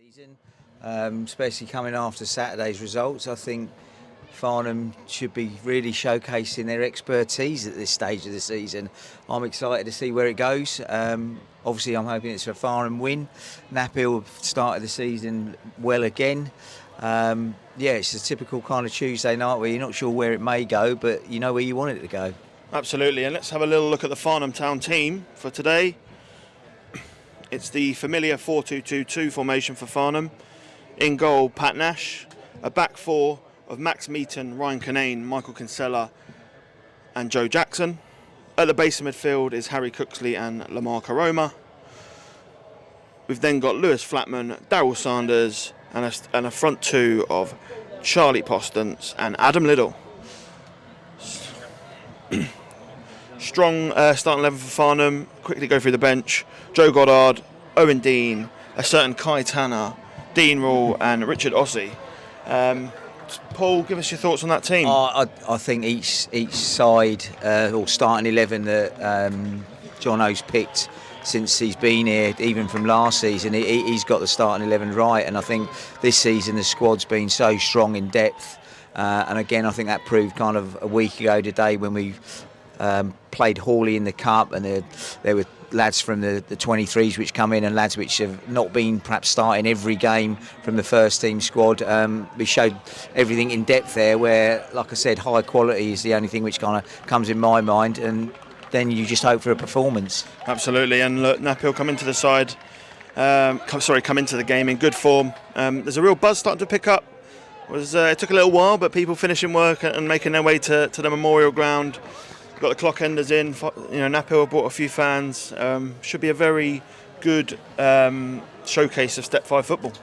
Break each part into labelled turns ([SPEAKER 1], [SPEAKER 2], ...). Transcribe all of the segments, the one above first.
[SPEAKER 1] season, especially coming after Saturday's results. I think Farnham should be really showcasing their expertise at this stage of the season. I'm excited to see where it goes. Obviously, I'm hoping it's a Farnham win. Knaphill have started the season well again. It's a typical kind of Tuesday night where you're not sure where it may go, but you know where you want it to go.
[SPEAKER 2] Absolutely, and let's have a little look at the Farnham Town team for today. It's the familiar 4-2-2-2 formation for Farnham. In goal, Pat Nash. A back four of Max Meaton, Ryan Kinane, Michael Kinsella and Joe Jackson. At the base of midfield is Harry Cooksley and Lamar Karoma. We've then got Lewis Flatman, Daryl Sanders and a front two of Charlie Postance and Adam Liddell. Strong starting 11 for Farnham. Quickly go through the bench. Joe Goddard, Owen Dean, a certain Kai Tanner, Dean Rule and Richard Ossie. Paul, give us your thoughts on that team.
[SPEAKER 1] I think each side or starting 11 that John O's picked since he's been here, even from last season, he's got the starting 11 right. And I think this season the squad's been so strong in depth. And again, I think that proved kind of a week ago today when we played Hawley in the Cup, and there were lads from the 23s which come in and lads which have not been perhaps starting every game from the first team squad. We showed everything in depth there where, like I said, high quality is the only thing which kind of comes in my mind, and then you just hope for a performance.
[SPEAKER 2] Absolutely, and look, Knaphill come into the side, come into the game in good form. There's a real buzz starting to pick up. It took a little while, but people finishing work and making their way to the Memorial Ground. Got the clock enders in. Knaphill brought a few fans. Should be a very good showcase of Step 5 football.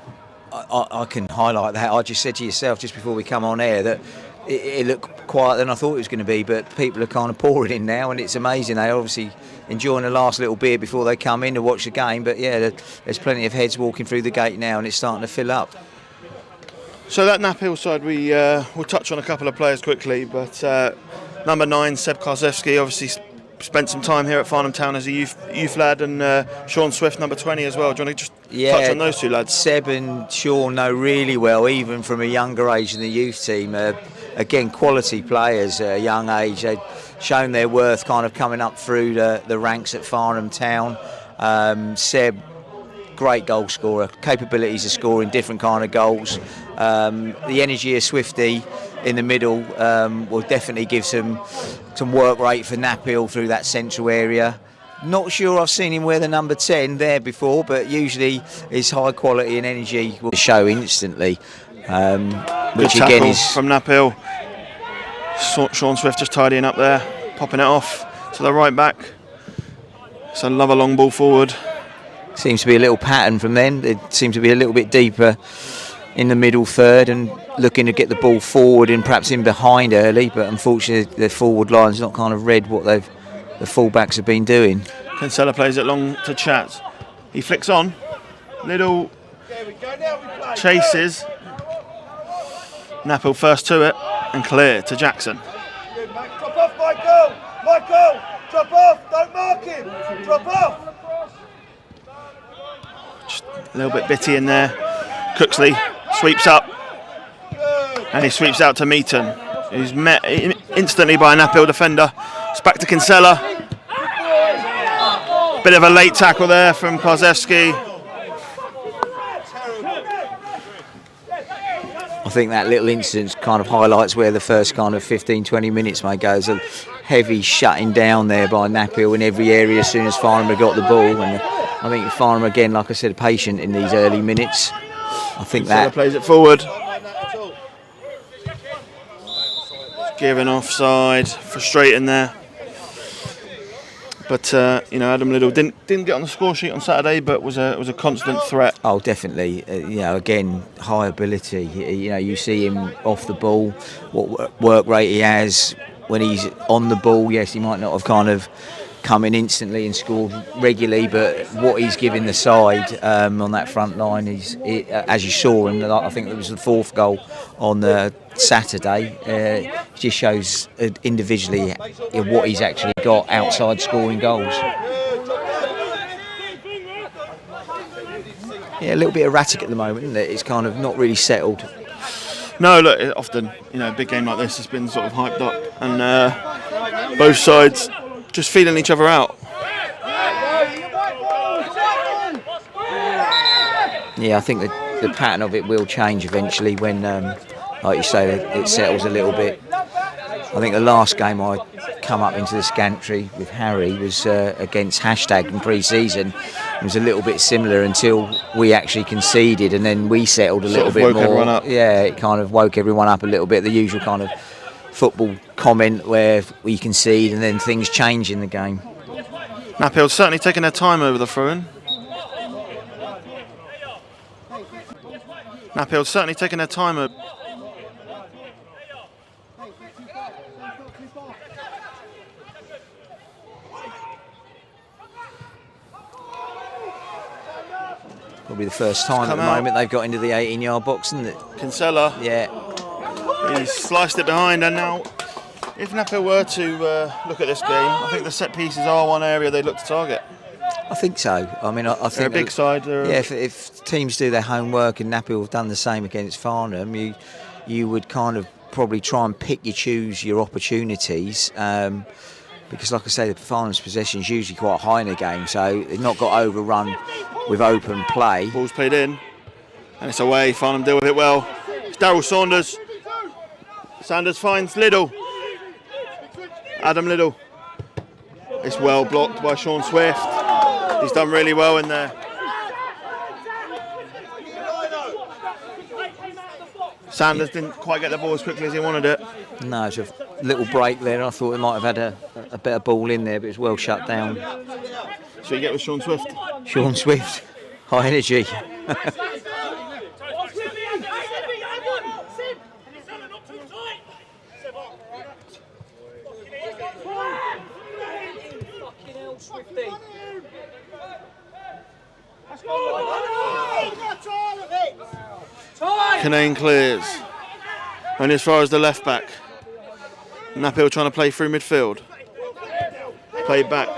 [SPEAKER 1] I can highlight that. I just said to yourself just before we come on air that it looked quieter than I thought it was going to be, but people are kind of pouring in now, and it's amazing. They're obviously enjoying the last little beer before they come in to watch the game. But yeah, there's plenty of heads walking through the gate now, and it's starting to fill up.
[SPEAKER 2] So that Knaphill side, we'll touch on a couple of players quickly, but number 9, Seb Karzewski, obviously spent some time here at Farnham Town as a youth lad, and Sean Swift, number 20 as well. Do you want to just touch on those two lads?
[SPEAKER 1] Seb and Sean know really well, even from a younger age in the youth team. Again, quality players at a young age. They've shown their worth kind of coming up through the ranks at Farnham Town. Seb, great goal scorer, capabilities of scoring different kind of goals. The energy of Swifty in the middle will definitely give some work rate for Knaphill through that central area. Not sure I've seen him wear the number 10 there before, but usually his high quality and energy will show instantly. Which
[SPEAKER 2] good
[SPEAKER 1] again is
[SPEAKER 2] from Knaphill. Sean Swift just tidying up there, popping it off to the right back. It's another long ball forward.
[SPEAKER 1] Seems to be a little pattern from them. They seem to be a little bit deeper in the middle third and looking to get the ball forward and perhaps in behind early, but unfortunately the forward line's not kind of read what the full-backs have been doing.
[SPEAKER 2] Kinsella plays it long to Chat. He flicks on. Little chases. Knaphill first to it and clear to Jackson.
[SPEAKER 3] Drop off, Michael! Michael! Drop off! Don't mark him! Drop off!
[SPEAKER 2] Just a little bit bitty in there. Cooksley sweeps up and he sweeps out to Meaton, who's met instantly by a Knaphill defender. It's back to Kinsella. Bit of a late tackle there from Karzewski.
[SPEAKER 1] I think that little incident kind of highlights where the first kind of 15-20 minutes may go. There's a heavy shutting down there by Knaphill in every area as soon as Farnham got the ball, and I think Farnham again, like I said, patient in these early minutes. I think that
[SPEAKER 2] plays it forward. Given offside, frustrating there. But Adam Liddell didn't get on the score sheet on Saturday, but was a constant threat.
[SPEAKER 1] Oh, definitely. Again, high ability. You see him off the ball, what work rate he has when he's on the ball. Yes, he might not have kind of come in instantly and scored regularly, but what he's giving the side on that front line is, as you saw, and I think it was the 4th goal on the Saturday, just shows individually what he's actually got outside scoring goals. Yeah, a little bit erratic at the moment, isn't it? It's kind of not really settled.
[SPEAKER 2] No, look, often, a big game like this has been sort of hyped up, and both sides just feeling each other out.
[SPEAKER 1] Yeah, I think the pattern of it will change eventually when, like you say, it settles a little bit. I think the last game I come up into this gantry with Harry was against Hashtag in pre-season. It was a little bit similar until we actually conceded, and then we settled a little bit more.
[SPEAKER 2] Woke everyone up.
[SPEAKER 1] Yeah, it kind of woke everyone up a little bit. The usual kind of football comment where we concede and then things change in the game.
[SPEAKER 2] Knaphill's certainly taking their time over the throw-in. Knaphill's certainly taking their time over.
[SPEAKER 1] Probably the first time at the moment they've got into the 18-yard box, isn't it?
[SPEAKER 2] Kinsella.
[SPEAKER 1] Yeah.
[SPEAKER 2] He's sliced it behind, and now if Knaphill were to look at this game, I think the set pieces are one area they'd look to target.
[SPEAKER 1] I think so. I mean, I think
[SPEAKER 2] they're a big side.
[SPEAKER 1] Yeah, if teams do their homework, and Knaphill have done the same against Farnham, you would kind of probably try and choose your opportunities. Because, like I say, the Farnham's possession is usually quite high in a game, so they've not got overrun with open play.
[SPEAKER 2] Ball's played in, and it's away. Farnham deal with it well. It's Daryl Saunders. Sanders finds Liddell. Adam Liddell. It's well blocked by Sean Swift. He's done really well in there. Sanders didn't quite get the ball as quickly as he wanted it.
[SPEAKER 1] No, it's a little break there. I thought it might have had a better ball in there, but it's well shut down.
[SPEAKER 2] So you get with Sean Swift?
[SPEAKER 1] Sean Swift, high energy.
[SPEAKER 2] Canane clears. And as far as the left back, Knaphill trying to play through midfield. Played back.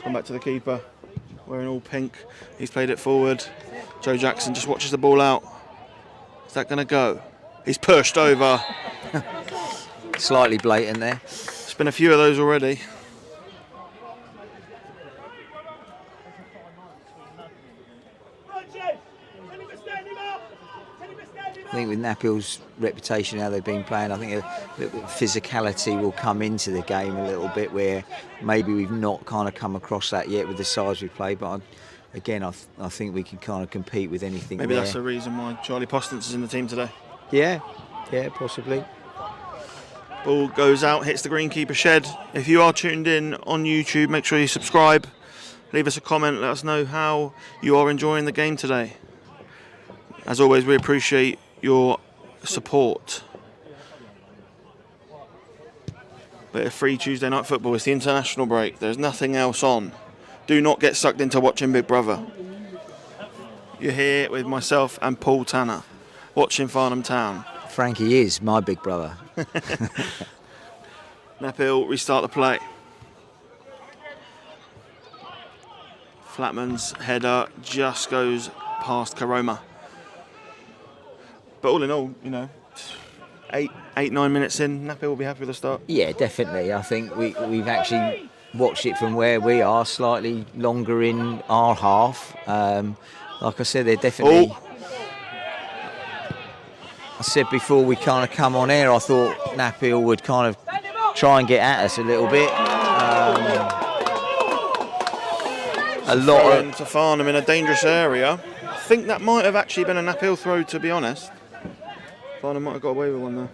[SPEAKER 2] Come back to the keeper, wearing all pink. He's played it forward. Joe Jackson just watches the ball out. Is that going to go? He's pushed over.
[SPEAKER 1] Slightly blatant there.
[SPEAKER 2] There's been a few of those already.
[SPEAKER 1] I think with Knaphill's reputation, how they've been playing, I think a little bit of physicality will come into the game a little bit, where maybe we've not kind of come across that yet with the sides we play. But again, I think we can kind of compete with anything.
[SPEAKER 2] Maybe
[SPEAKER 1] there.
[SPEAKER 2] That's the reason why Charlie Postance is in the team today.
[SPEAKER 1] Yeah, possibly.
[SPEAKER 2] Ball goes out, hits the greenkeeper shed. If you are tuned in on YouTube, make sure you subscribe. Leave us a comment, let us know how you are enjoying the game today. As always, we appreciate your support. But a free Tuesday night football. It's the international break. There's nothing else on. Do not get sucked into watching Big Brother. You're here with myself and Paul Tanner, watching Farnham Town.
[SPEAKER 1] Frankie is my big brother.
[SPEAKER 2] Knaphill restart the play. Flatman's header just goes past Karoma. But all in all, 8-9 minutes in, Knaphill will be happy with the start.
[SPEAKER 1] Yeah, definitely. I think we've actually watched it from where we are, slightly longer in our half. Like I said, they're definitely...
[SPEAKER 2] Oh.
[SPEAKER 1] I said before we kind of come on air, I thought Knaphill would kind of try and get at us a little bit. A lot of...
[SPEAKER 2] to Farnham in a dangerous area. I think that might have actually been a Knaphill throw, to be honest. Farnham might have got away with one there.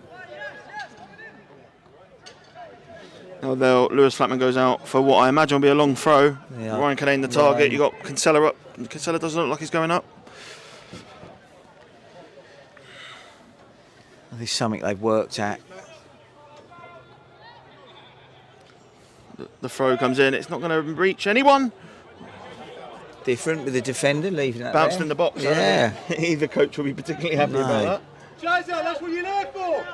[SPEAKER 2] Now Lewis Flatman goes out for what I imagine will be a long throw.
[SPEAKER 1] Yeah.
[SPEAKER 2] Ryan Canane the target. You got Kinsella up. Kinsella doesn't look like he's going up.
[SPEAKER 1] This is something they've worked at.
[SPEAKER 2] The throw comes in. It's not going to reach anyone.
[SPEAKER 1] Different with the defender leaving that
[SPEAKER 2] Bounced
[SPEAKER 1] there.
[SPEAKER 2] in the box.
[SPEAKER 1] Yeah.
[SPEAKER 2] Either coach will be particularly happy about that.
[SPEAKER 3] Jazza, that's what you're there for.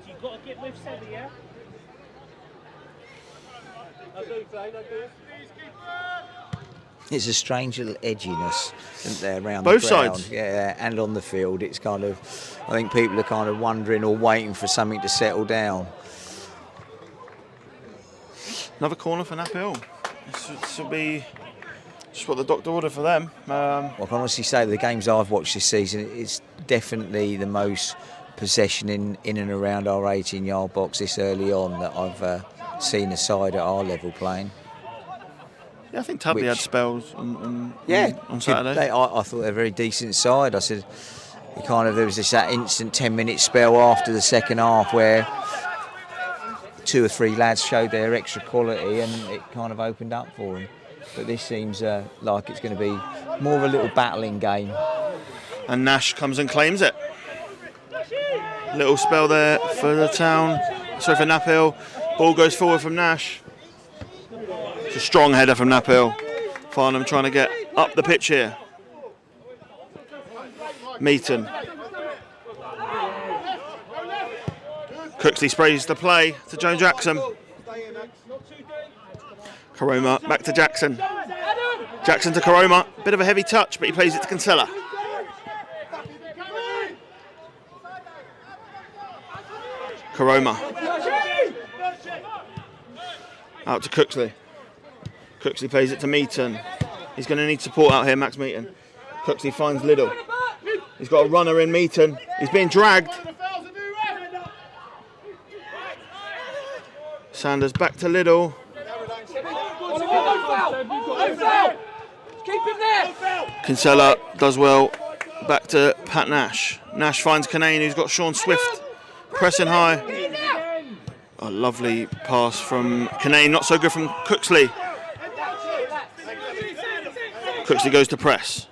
[SPEAKER 4] You've got to get with Sally, yeah?
[SPEAKER 1] It's a strange little edginess, isn't there, around
[SPEAKER 2] Both
[SPEAKER 1] the ground?
[SPEAKER 2] sides.
[SPEAKER 1] Yeah, and on the field. It's kind of, I think people are kind of wondering or waiting for something to settle down.
[SPEAKER 2] Another corner for Knaphill. This will be just what the doctor ordered for them.
[SPEAKER 1] Well, I can honestly say the games I've watched this season, it's definitely the most possession in and around our 18-yard box this early on that I've seen a side at our level playing.
[SPEAKER 2] Yeah, I think Tubby had spells on Saturday.
[SPEAKER 1] I thought they're a very decent side. I said, there was that instant 10-minute spell after the second half where 2 or 3 lads showed their extra quality and it kind of opened up for them. But this seems like it's going to be more of a little battling game.
[SPEAKER 2] And Nash comes and claims it. Little spell there for the town. Sorry, for Knaphill. Ball goes forward from Nash. It's a strong header from Knaphill. Farnham trying to get up the pitch here. Meaton. Cooksley sprays the play to Joe Jackson. Karoma back to Jackson. Jackson to Karoma. Bit of a heavy touch, but he plays it to Kinsella. Karoma. Out to Cooksley. Cooksley plays it to Meaton. He's going to need support out here, Max Meaton. Cooksley finds Liddell. He's got a runner in Meaton. He's being dragged. Sanders back to Liddell. Kinsella does well. Back to Pat Nash. Nash finds Canane, who's got Sean Swift pressing high. A lovely pass from Canane, not so good from Cooksley. Cooksley goes to press.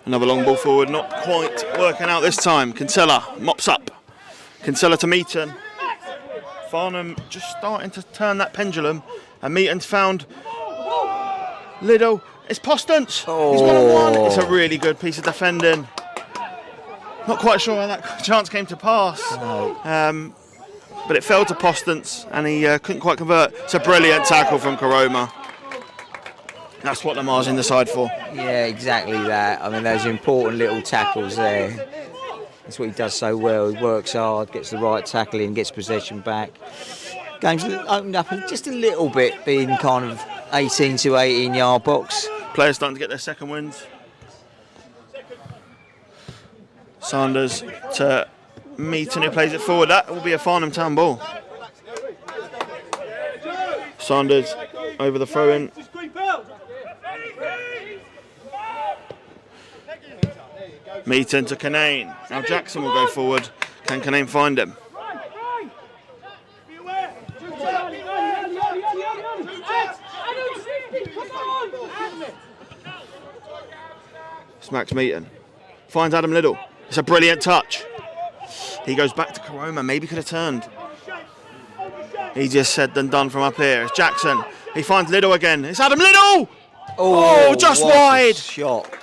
[SPEAKER 2] Another long ball forward, not quite working out this time. Kinsella mops up. Kinsella to Meaton. Farnham just starting to turn that pendulum, and Meaton's found Liddell. It's Postance.
[SPEAKER 1] Oh.
[SPEAKER 2] He's 1-on-1. It's a really good piece of defending. Not quite sure how that chance came to pass, but it fell to Postance, and he couldn't quite convert. It's a brilliant tackle from Karoma. That's what Lamar's in the side for.
[SPEAKER 1] Yeah, exactly that. I mean, those important little tackles there. That's what he does so well. He works hard, gets the right tackle in, gets possession back. Game's opened up just a little bit, being kind of 18 to 18-yard box.
[SPEAKER 2] Players starting to get their second wins. Sanders to Meaton, who plays it forward. That will be a Farnham Town ball. Sanders over the throw-in. Meaton to Canane. Now Jackson will go forward. Can Canane find him? It's Max Meaton. Finds Adam Liddell. It's a brilliant touch. He goes back to Karoma. Maybe could have turned. He just said and done from up here. It's Jackson. He finds Liddell again. It's Adam Liddell! Oh, just wide.
[SPEAKER 1] Shot.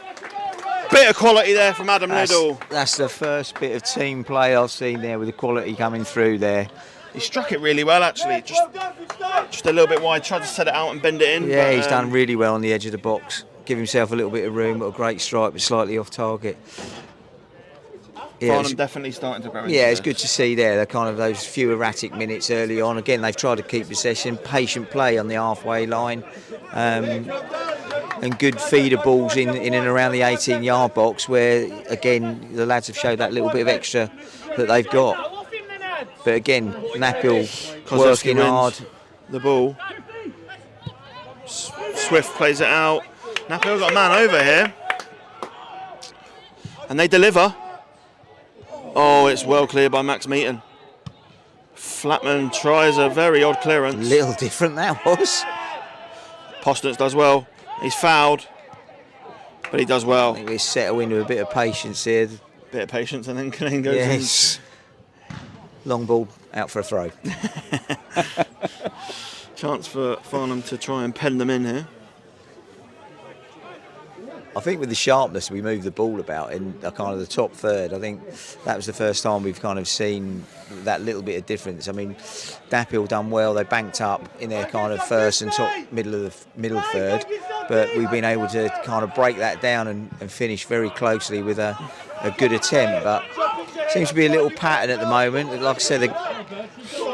[SPEAKER 2] Bit of quality there from Adam Liddell.
[SPEAKER 1] That's the first bit of team play I've seen there, with the quality coming through there.
[SPEAKER 2] He struck it really well, actually. Just a little bit wide. Tried to set it out and bend it in.
[SPEAKER 1] Yeah, he's done really well on the edge of the box. Give himself a little bit of room. Got a great strike, but slightly off target. Yeah,
[SPEAKER 2] Farnham definitely starting to grow into
[SPEAKER 1] yeah, it's
[SPEAKER 2] this.
[SPEAKER 1] good to see there. They're kind of those few erratic minutes early on. Again, they've tried to keep possession, patient play on the halfway line, and good feeder balls in and around the 18-yard box, where again the lads have showed that little bit of extra that they've got. But again, Knaphill working hard.
[SPEAKER 2] The ball. Swift plays it out. Knaphill got a man over here, and they deliver. Oh, it's well cleared by Max Meaton. Flatman tries a very odd clearance.
[SPEAKER 1] Little different that was.
[SPEAKER 2] Postance does well. He's fouled, but he does well.
[SPEAKER 1] I think we settle into a bit of patience here.
[SPEAKER 2] Bit of patience, and then Canane goes
[SPEAKER 1] Yes. Long ball out for a throw.
[SPEAKER 2] Chance for Farnham to try and pen them in here.
[SPEAKER 1] I think with the sharpness we moved the ball about in kind of the top third, I think that was the first time we've kind of seen that little bit of difference. I mean, Knaphill done well. They banked up in their kind of first and middle third, but we've been able to kind of break that down and finish very closely with a good attempt. But seems to be a little pattern at the moment. Like I said,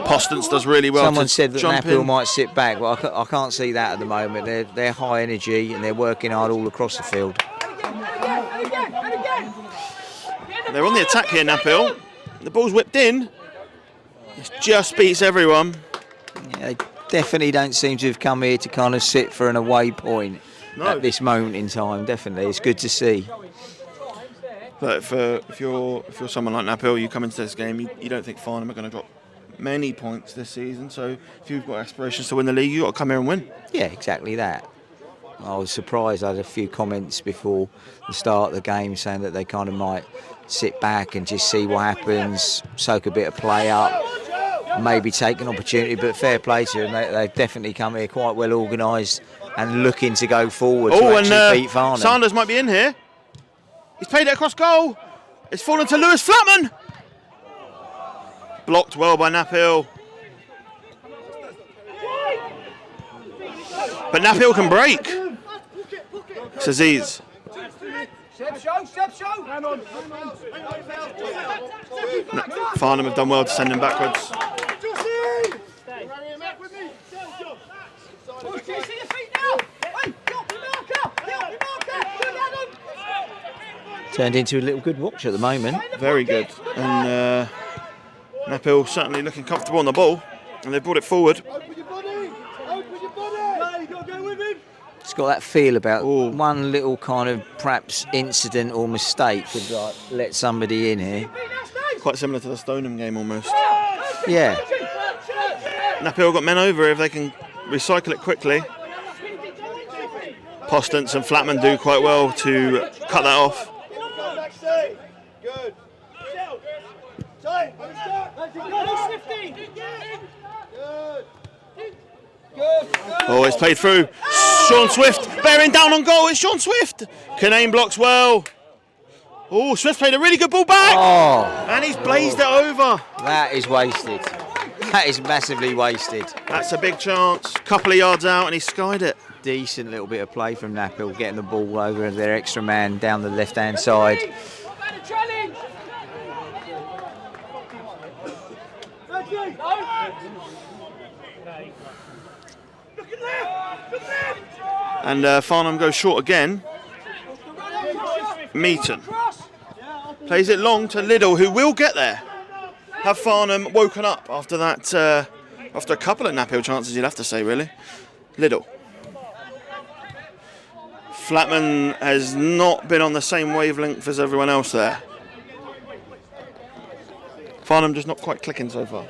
[SPEAKER 2] Postons does really well.
[SPEAKER 1] Someone said that Knaphill might sit back, but I can't see that at the moment. They're high energy and they're working hard all across the field.
[SPEAKER 2] They're on the attack here, Knaphill. The ball's whipped in. It just beats everyone.
[SPEAKER 1] Yeah, they definitely don't seem to have come here to kind of sit for an away point at this moment in time. Definitely, it's good to see.
[SPEAKER 2] But if you're someone like Knaphill, you come into this game, you don't think Farnham are going to drop many points this season. So if you've got aspirations to win the league, you've got to come here and win.
[SPEAKER 1] Yeah, exactly that. I was surprised. I had a few comments before the start of the game saying that they kind of might sit back and just see what happens, soak a bit of play up, maybe take an opportunity. But fair play to them. They've definitely come here quite well organised and looking to go forward to actually beat Farnham.
[SPEAKER 2] Sanders might be in here. He's played it across goal. It's fallen to Lewis Flatman. Blocked well by Knaphill. But Knaphill can break. It's Aziz. Farnham have done well to send him backwards.
[SPEAKER 1] Turned into a little good watch at the moment.
[SPEAKER 2] Very good. And Knaphill certainly looking comfortable on the ball. And they've brought it forward.
[SPEAKER 1] It's got that feel about one little kind of perhaps incident or mistake could like let somebody in here.
[SPEAKER 2] Quite similar to the Stoneham game almost.
[SPEAKER 1] Yeah.
[SPEAKER 2] Knaphill got men over if they can recycle it quickly. Postons and Flatman do quite well to cut that off. Oh, it's played through. Sean Swift bearing down on goal. It's Sean Swift. Canane blocks well. Oh, Swift played a really good ball back.
[SPEAKER 1] Oh,
[SPEAKER 2] and he's blazed it over.
[SPEAKER 1] That is wasted. That is massively wasted.
[SPEAKER 2] That's a big chance. Couple of yards out and he skied it.
[SPEAKER 1] Decent little bit of play from Knaphill, getting the ball over their extra man down the left-hand side.
[SPEAKER 2] And Farnham goes short again. Meaton plays it long to Liddell, who will get there. Have Farnham woken up after that? After a couple of Knaphill chances, you'd have to say, really. Liddell. Flatman has not been on the same wavelength as everyone else there. Farnham just not quite clicking so far.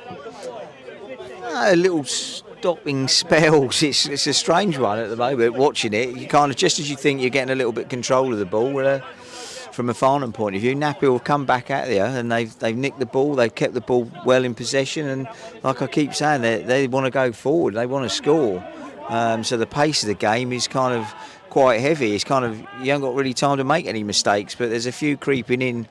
[SPEAKER 1] A little stopping spells. It's a strange one at the moment. Watching it, you kind of just as you think you're getting a little bit control of the ball. From a Farnham point of view, Knaphill have come back at you and they've nicked the ball. They've kept the ball well in possession, and like I keep saying, they want to go forward. They want to score. So the pace of the game is kind of quite heavy. It's kind of, you haven't got really time to make any mistakes, but there's a few creeping in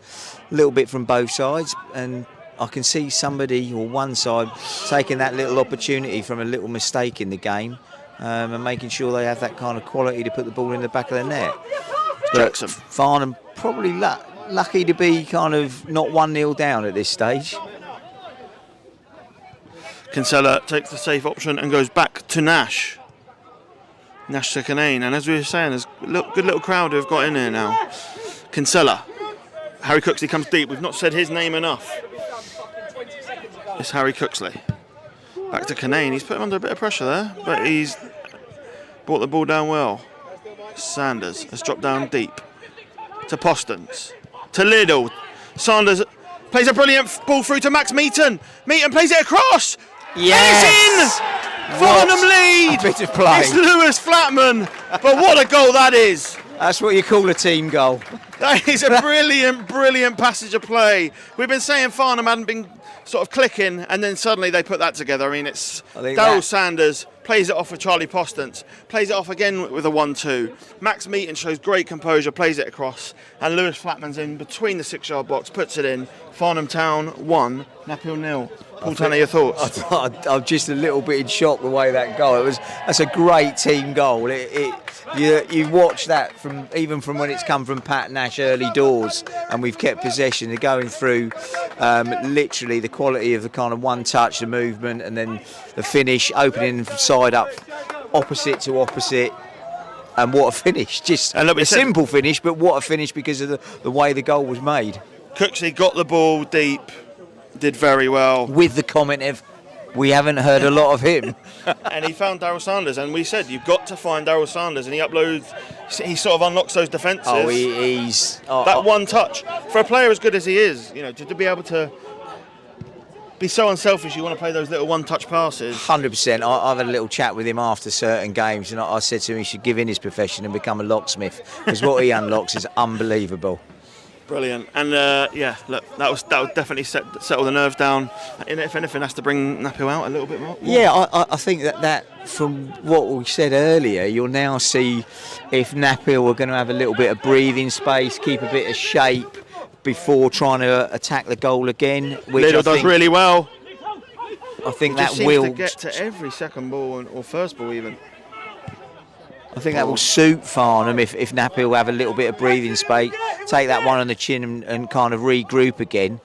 [SPEAKER 1] a little bit from both sides, and I can see somebody or one side taking that little opportunity from a little mistake in the game and making sure they have that kind of quality to put the ball in the back of the net. But Farnham probably lucky to be kind of not 1-0 down at this stage.
[SPEAKER 2] Kinsella takes the safe option and goes back to Nash. Nash to Canane, and as we were saying, there's a good little crowd who have got in here now. Kinsella. Harry Cooksley comes deep. We've not said his name enough. It's Harry Cooksley. Back to Canane. He's put him under a bit of pressure there, but he's brought the ball down well. Sanders has dropped down deep. To Postons. To Liddell. Sanders plays a brilliant ball through to Max Meaton. Meaton plays it across.
[SPEAKER 1] Yes!
[SPEAKER 2] And it's in! Farnham lead!
[SPEAKER 1] A bit of play.
[SPEAKER 2] It's Lewis Flatman. But what a goal that is!
[SPEAKER 1] That's what you call a team goal.
[SPEAKER 2] That is a brilliant, brilliant passage of play. We've been saying Farnham hadn't been sort of clicking, and then suddenly they put that together. I mean, it's Daryl Sanders plays it off with Charlie Postance, plays it off again with a 1-2. Max Meaton shows great composure, plays it across, and Lewis Flatman's in between the 6-yard box, puts it in. Farnham Town 1, Knaphill 0. Paul Tanner, your thoughts?
[SPEAKER 1] I'm just a little bit in shock the way that goal. That's a great team goal. You watch that even from when it's come from Pat Nash early doors, and we've kept possession. They're going through literally the quality of the kind of one touch, the movement, and then the finish, opening from side up, opposite to opposite. And what a finish! Just a simple finish, but what a finish because of the way the goal was made.
[SPEAKER 2] Cooksley got the ball deep, did very well.
[SPEAKER 1] With the comment of, we haven't heard a lot of him.
[SPEAKER 2] And he found Daryl Sanders, and we said, you've got to find Daryl Sanders, and he sort of unlocks those defences. That one touch. For a player as good as he is, to be able to be so unselfish, you want to play those little one-touch passes.
[SPEAKER 1] 100%. I've had a little chat with him after certain games, and I said to him he should give in his profession and become a locksmith, because what he unlocks is unbelievable.
[SPEAKER 2] Brilliant. And look, that was definitely settle the nerves down. And if anything, has to bring Knaphill out a little bit more.
[SPEAKER 1] Yeah, I think that from what we said earlier, you'll now see if Knaphill are going to have a little bit of breathing space, keep a bit of shape before trying to attack the goal again. Which
[SPEAKER 2] Little does really well.
[SPEAKER 1] I think
[SPEAKER 2] that
[SPEAKER 1] will
[SPEAKER 2] seems to get to every second ball or first ball even.
[SPEAKER 1] I think that will suit Farnham if Knaphill will have a little bit of breathing space, take that one on the chin and kind of regroup again.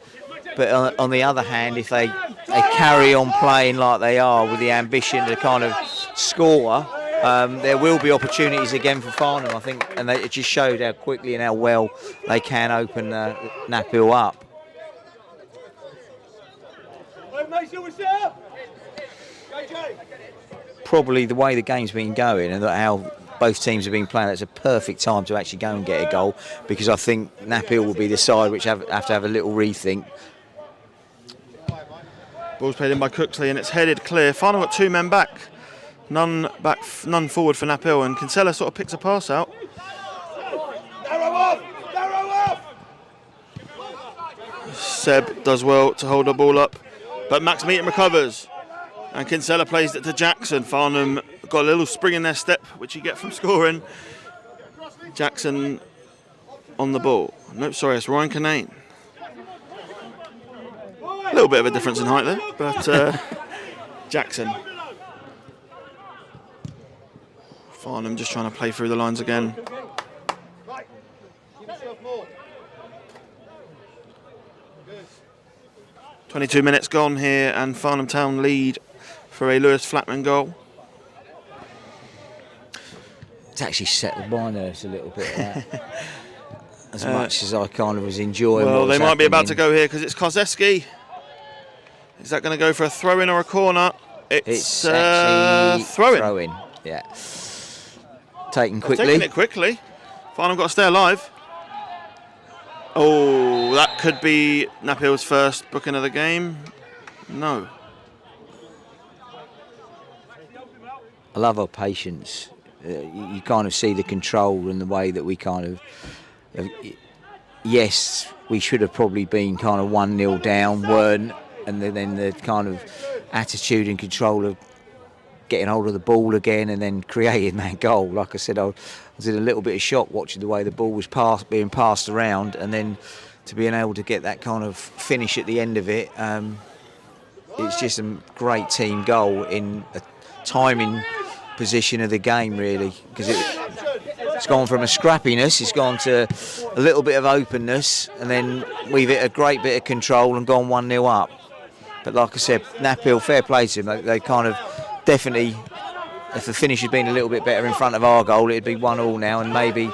[SPEAKER 1] But on the other hand, if they carry on playing like they are with the ambition to kind of score, there will be opportunities again for Farnham, I think. And it just showed how quickly and how well they can open Knaphill up. Probably the way the game's been going and how both teams have been playing, it's a perfect time to actually go and get a goal, because I think Knaphill will be the side which have to have a little rethink.
[SPEAKER 2] Ball's played in by Cooksley and it's headed clear. Farnham got 2 men back. None forward for Knaphill, and Kinsella sort of picks a pass out. Seb does well to hold the ball up, but Max Meaton recovers. And Kinsella plays it to Jackson. Farnham got a little spring in their step, which you get from scoring. Jackson on the ball. Nope, sorry, it's Ryan Canane. A little bit of a difference in height there, but Jackson. Farnham just trying to play through the lines again.
[SPEAKER 3] Right.
[SPEAKER 2] 22 minutes gone here, and Farnham Town lead for a Lewis Flatman goal.
[SPEAKER 1] It's actually settled my nerves a little bit, that. As much as I kind of was enjoying.
[SPEAKER 2] Well, they might be about to go here because it's Kozeski. Is that going to go for a throw-in or a corner? It's
[SPEAKER 1] actually
[SPEAKER 2] throw-in.
[SPEAKER 1] Throw-in, yeah. Taken quickly.
[SPEAKER 2] Taking it quickly. Farnham got to stay alive. Oh, that could be Knaphill's first booking of the game. No.
[SPEAKER 1] I love our patience. You kind of see the control and the way that we kind of yes, we should have probably been kind of 1-0 down, weren't, and then the kind of attitude and control of getting hold of the ball again and then creating that goal. Like I said, I was in a little bit of shock watching the way the ball was being passed around, and then to being able to get that kind of finish at the end of it. It's just a great team goal in a timing position of the game, really, because it's gone from a scrappiness, it's gone to a little bit of openness, and then we've hit a great bit of control and gone 1-0 up. But like I said, Knaphill, fair play to them. They kind of definitely, if the finish had been a little bit better in front of our goal, it'd be 1-1 now, and maybe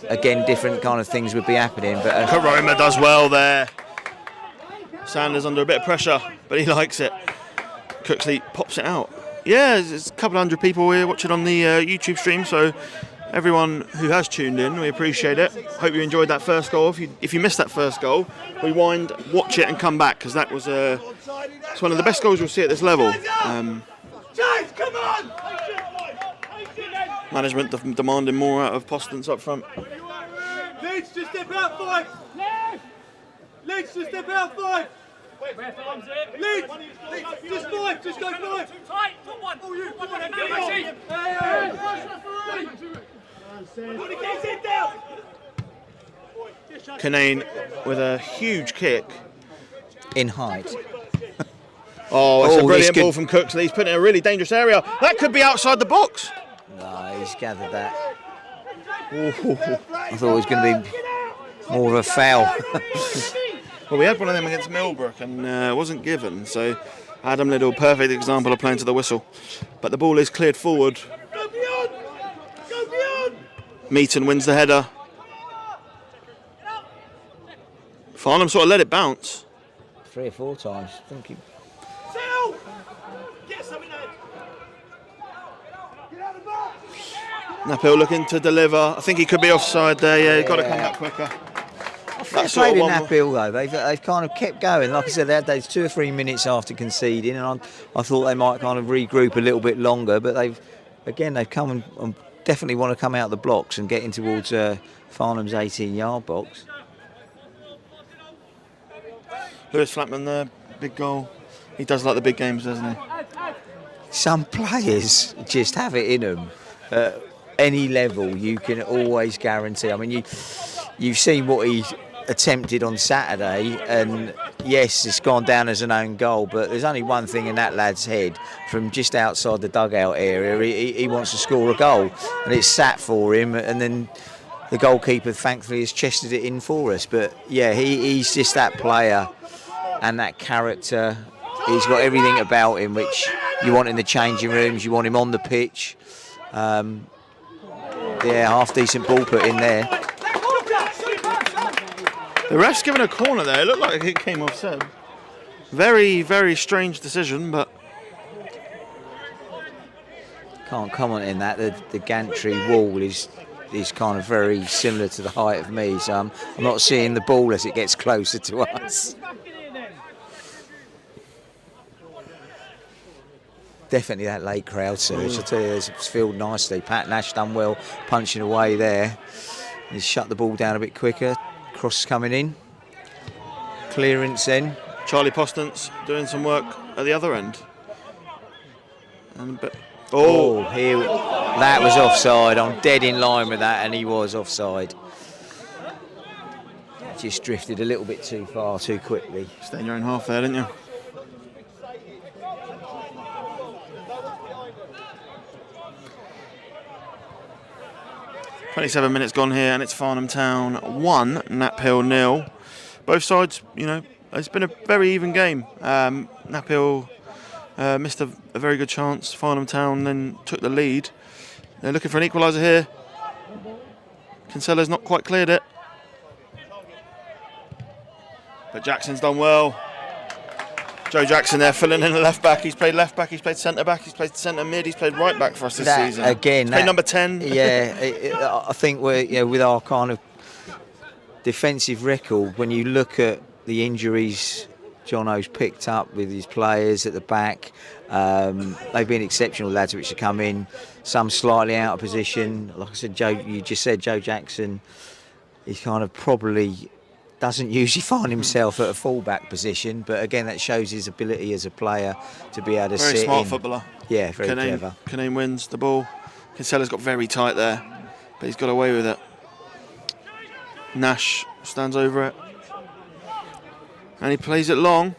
[SPEAKER 1] again different kind of things would be happening. But
[SPEAKER 2] Karoma does well there. Sanders under a bit of pressure, but he likes it. Cooksley pops it out. Yeah, there's a couple of hundred people here watching on the YouTube stream, so everyone who has tuned in, we appreciate it. Hope you enjoyed that first goal. If you missed that first goal, rewind, watch it and come back, because that was it's one of the best goals you'll see at this level. Management demanding more out of Postance up front.
[SPEAKER 3] Leeds to step out 5. Leeds to step out 5. Leeds, just 5, just go 5.
[SPEAKER 2] Canane with a huge kick.
[SPEAKER 1] In height.
[SPEAKER 2] Oh, it's a brilliant
[SPEAKER 1] this
[SPEAKER 2] ball from Cooksley. He's put it in a really dangerous area. That could be outside the box.
[SPEAKER 1] No, he's gathered that. Ooh, I thought it was going to be more of a foul.
[SPEAKER 2] Well, we had one of them against Millbrook and it wasn't given. So Adam Liddell, perfect example of playing to the whistle. But the ball is cleared forward. Meaton wins the header. Farnham sort of let it bounce.
[SPEAKER 1] 3 or 4 times. I think he...
[SPEAKER 2] Knaphill looking to deliver. I think he could be offside there. Yeah, he's got to come back quicker.
[SPEAKER 1] Fair play to Knaphill though. They've kind of kept going. Like I said, they had those 2 or 3 minutes after conceding, and I thought they might kind of regroup a little bit longer. But they've come and definitely want to come out of the blocks and get in towards Farnham's 18-yard box.
[SPEAKER 2] Lewis Flatman there, big goal. He does like the big games, doesn't he?
[SPEAKER 1] Some players just have it in them. At any level, you can always guarantee. I mean, you've seen what he attempted on Saturday, and yes, it's gone down as an own goal, but there's only one thing in that lad's head from just outside the dugout area. He wants to score a goal, and it's sat for him, and then the goalkeeper thankfully has chested it in for us. But yeah, he's just that player and that character. He's got everything about him which you want in the changing rooms, you want him on the pitch. Yeah, half decent ball put in there.
[SPEAKER 2] The ref's given a corner there. It looked like it came offside. Very, very strange decision, but
[SPEAKER 1] Can't comment on that. The gantry wall is kind of very similar to the height of me, so I'm not seeing the ball as it gets closer to us. Definitely that late crowd surge. I tell you, it's filled nicely. Pat Nash done well punching away there. He's shut the ball down a bit quicker. Cross coming in. Clearance in.
[SPEAKER 2] Charlie Postance doing some work at the other end.
[SPEAKER 1] That was offside. I'm dead in line with that, and he was offside. Just drifted a little bit too far, too quickly.
[SPEAKER 2] Stay in your own half there, didn't you? .27 minutes gone here, and it's Farnham Town 1, Knaphill 0. Both sides, you know, it's been a very even game. Knaphill missed a very good chance. Farnham Town then took the lead. They're looking for an equaliser here. Kinsella's not quite cleared it. But Jackson's done well. Joe Jackson there filling in the left back. He's played left back, he's played centre back, he's played centre mid, he's played right back for us this season.
[SPEAKER 1] Again,
[SPEAKER 2] he's played number 10.
[SPEAKER 1] Yeah, I think we're with our kind of defensive record, when you look at the injuries Jono's picked up with his players at the back, they've been exceptional lads which have come in, some slightly out of position. Like I said, you just said Joe Jackson, he's kind of probably doesn't usually find himself at a full-back position, but again that shows his ability as a player to be able to sit in.
[SPEAKER 2] Very smart footballer.
[SPEAKER 1] Yeah, very clever.
[SPEAKER 2] Canane wins the ball. Kinsella's got very tight there, but he's got away with it. Nash stands over it, and he plays it long.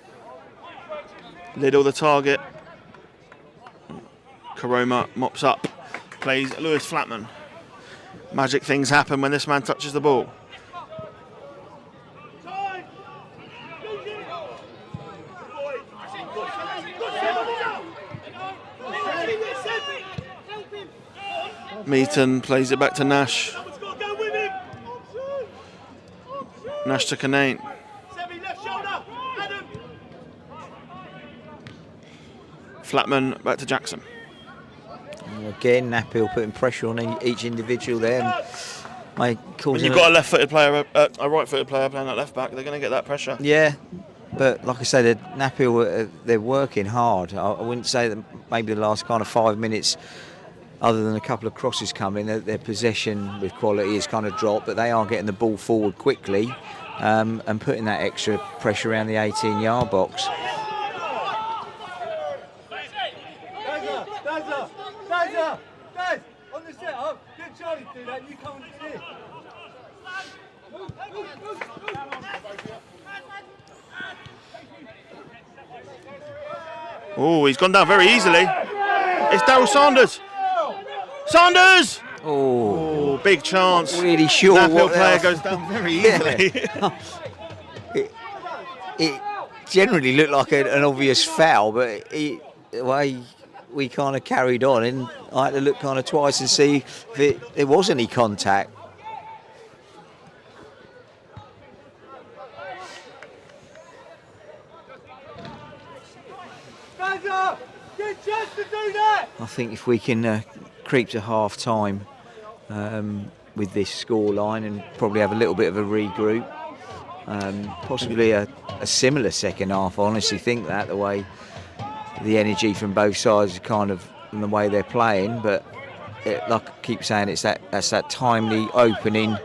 [SPEAKER 2] Liddell the target. Karoma mops up, plays Lewis Flatman. Magic things happen when this man touches the ball. Meaton plays it back to Nash. Nash to Canane. Flatman back to Jackson.
[SPEAKER 1] And again, Knaphill putting pressure on each individual there.
[SPEAKER 2] When you've got a left-footed player, a right-footed player playing at left back, they're going to get that pressure.
[SPEAKER 1] Yeah, but like I said, Knaphill, they're working hard. I wouldn't say that maybe the last kind of 5 minutes, other than a couple of crosses coming, their possession with quality has kind of dropped, but they are getting the ball forward quickly and putting that extra pressure around the 18-yard box.
[SPEAKER 3] On the set up, get Charlie to do that, you come and do this.
[SPEAKER 2] Oh, he's gone down very easily. It's Daryl Sanders. Sanders! Oh, big chance.
[SPEAKER 1] Really sure
[SPEAKER 2] Knaphill
[SPEAKER 1] what
[SPEAKER 2] player goes down very easily.
[SPEAKER 1] It generally looked like an obvious foul, but the way we kind of carried on, and I had to look kind of twice and see if there was any contact.
[SPEAKER 3] Stand up! Get a chance to do that!
[SPEAKER 1] I think if we can creep to half time with this scoreline and probably have a little bit of a regroup, possibly a similar second half. I honestly think that the way the energy from both sides is kind of in the way they're playing, but like I keep saying, that's that timely opening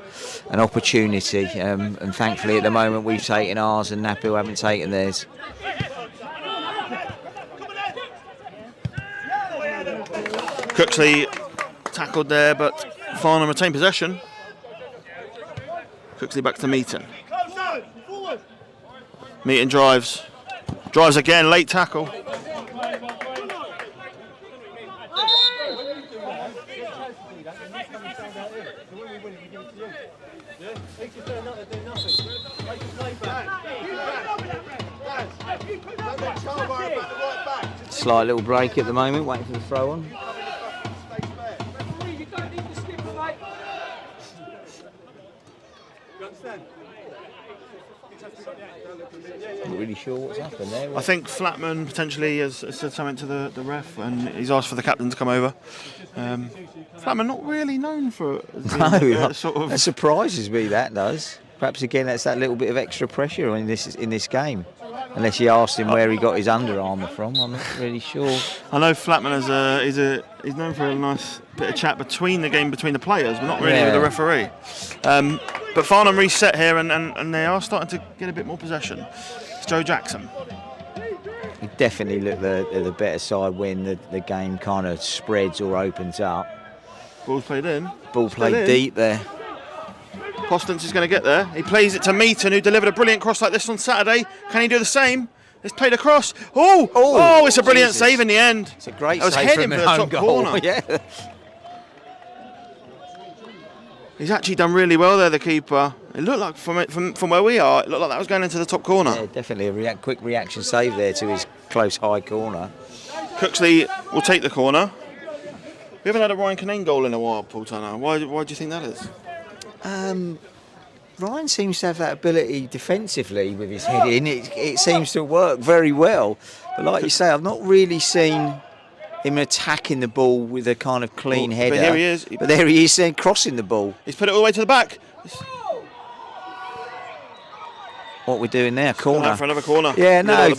[SPEAKER 1] and opportunity, and thankfully at the moment we've taken ours and Knaphill haven't taken theirs.
[SPEAKER 2] Cooksley tackled there, but Farnham retained possession. Cooksley back to Meaton. Meaton drives again, late tackle.
[SPEAKER 1] Slight little break at the moment, waiting for the throw on. Not really sure what's happened there.
[SPEAKER 2] I think Flatman potentially has said something to the ref, and he's asked for the captain to come over. Flatman not really known for sort of.
[SPEAKER 1] That surprises me. That does. Perhaps again that's that little bit of extra pressure in this game. Unless you asked him where he got his Under Armour from, I'm not really sure.
[SPEAKER 2] I know Flatman he's known for a nice bit of chat between the players, but not really with the referee. But Farnham reset here, and they are starting to get a bit more possession. It's Joe Jackson.
[SPEAKER 1] He definitely looked the better side when the game kind of spreads or opens up.
[SPEAKER 2] Ball's played in.
[SPEAKER 1] Ball played deep there.
[SPEAKER 2] Postance is going to get there. He plays it to Meaton, who delivered a brilliant cross like this on Saturday. Can he do the same? It's played across. Oh! It's a brilliant save in the end.
[SPEAKER 1] It's a great
[SPEAKER 2] save.
[SPEAKER 1] Save
[SPEAKER 2] heading
[SPEAKER 1] from
[SPEAKER 2] for the top
[SPEAKER 1] goal.
[SPEAKER 2] corner.
[SPEAKER 1] Yeah.
[SPEAKER 2] He's actually done really well there, the keeper. It looked like from where we are, it looked like that was going into the top corner.
[SPEAKER 1] Yeah, definitely a quick reaction save there to his close high corner.
[SPEAKER 2] Cooksley will take the corner. We haven't had a Ryan Kinane goal in a while, Paul Turner. Why do you think that is?
[SPEAKER 1] Ryan seems to have that ability defensively with his heading. It seems to work very well. But like you say, I've not really seen him attacking the ball with a kind of clean header.
[SPEAKER 2] But here he is.
[SPEAKER 1] But there he is then crossing the ball.
[SPEAKER 2] He's put it all the way to the back.
[SPEAKER 1] What we're doing there, corner.
[SPEAKER 2] For another corner.
[SPEAKER 1] Yeah, no,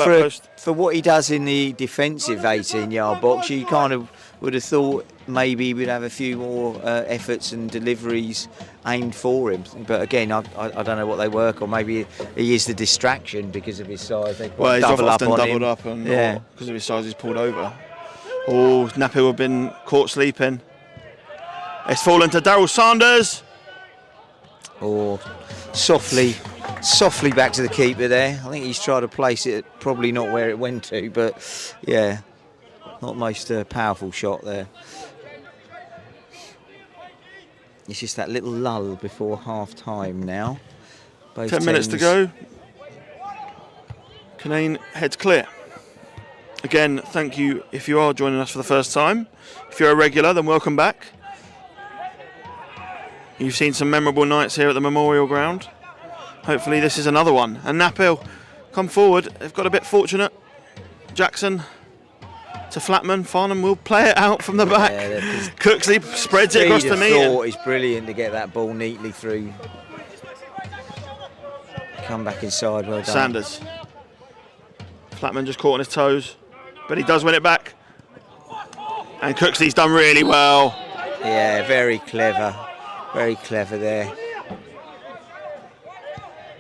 [SPEAKER 1] for what he does in the defensive 18-yard box, you kind of would have thought maybe we'd have a few more efforts and deliveries aimed for him. But again, I don't know what they work on. Maybe he is the distraction because of his size. They
[SPEAKER 2] he's
[SPEAKER 1] doubled
[SPEAKER 2] often
[SPEAKER 1] up on
[SPEAKER 2] doubled
[SPEAKER 1] him.
[SPEAKER 2] up, and because of his size, he's pulled over. Oh, Knaphill have been caught sleeping. It's fallen to Daryl Sanders.
[SPEAKER 1] Oh, softly back to the keeper there. I think he's tried to place it probably not where it went to, but yeah, not most powerful shot there. It's just that little lull before half time now.
[SPEAKER 2] 10 minutes to go. Kinane heads clear. Again, thank you if you are joining us for the first time. If you're a regular, then welcome back. You've seen some memorable nights here at the Memorial Ground. Hopefully this is another one. And Knaphill come forward. They've got a bit fortunate. Jackson to Flatman. Farnham will play it out from the back. Cooksley spreads it across the knee.
[SPEAKER 1] It's brilliant to get that ball neatly through. Come back inside, well done.
[SPEAKER 2] Sanders. Flatman just caught on his toes, but he does win it back. And Cooksley's done really well.
[SPEAKER 1] Yeah, very clever. Very clever there.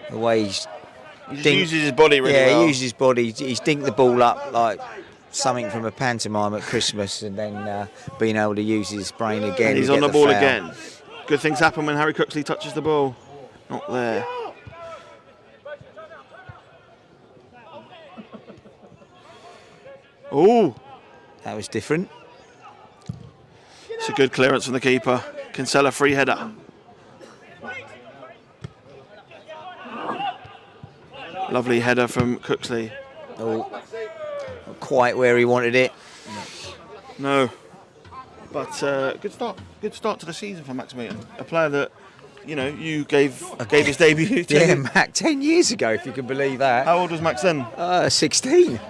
[SPEAKER 1] The way he
[SPEAKER 2] uses his body really well.
[SPEAKER 1] Yeah, he uses his body. He's dinked the ball up like something from a pantomime at Christmas and then being able to use his brain again.
[SPEAKER 2] And he's on the ball again. Good things happen when Harry Cooksley touches the ball. Not there. Oh,
[SPEAKER 1] that was different.
[SPEAKER 2] It's a good clearance from the keeper. Kinsella free header. Lovely header from Cooksley.
[SPEAKER 1] Oh, not quite where he wanted it.
[SPEAKER 2] No, but good start. Good start to the season for Max Meaton. A player that you gave his debut to.
[SPEAKER 1] Yeah, Mac, 10 years ago, if you can believe that.
[SPEAKER 2] How old was Max then?
[SPEAKER 1] 16.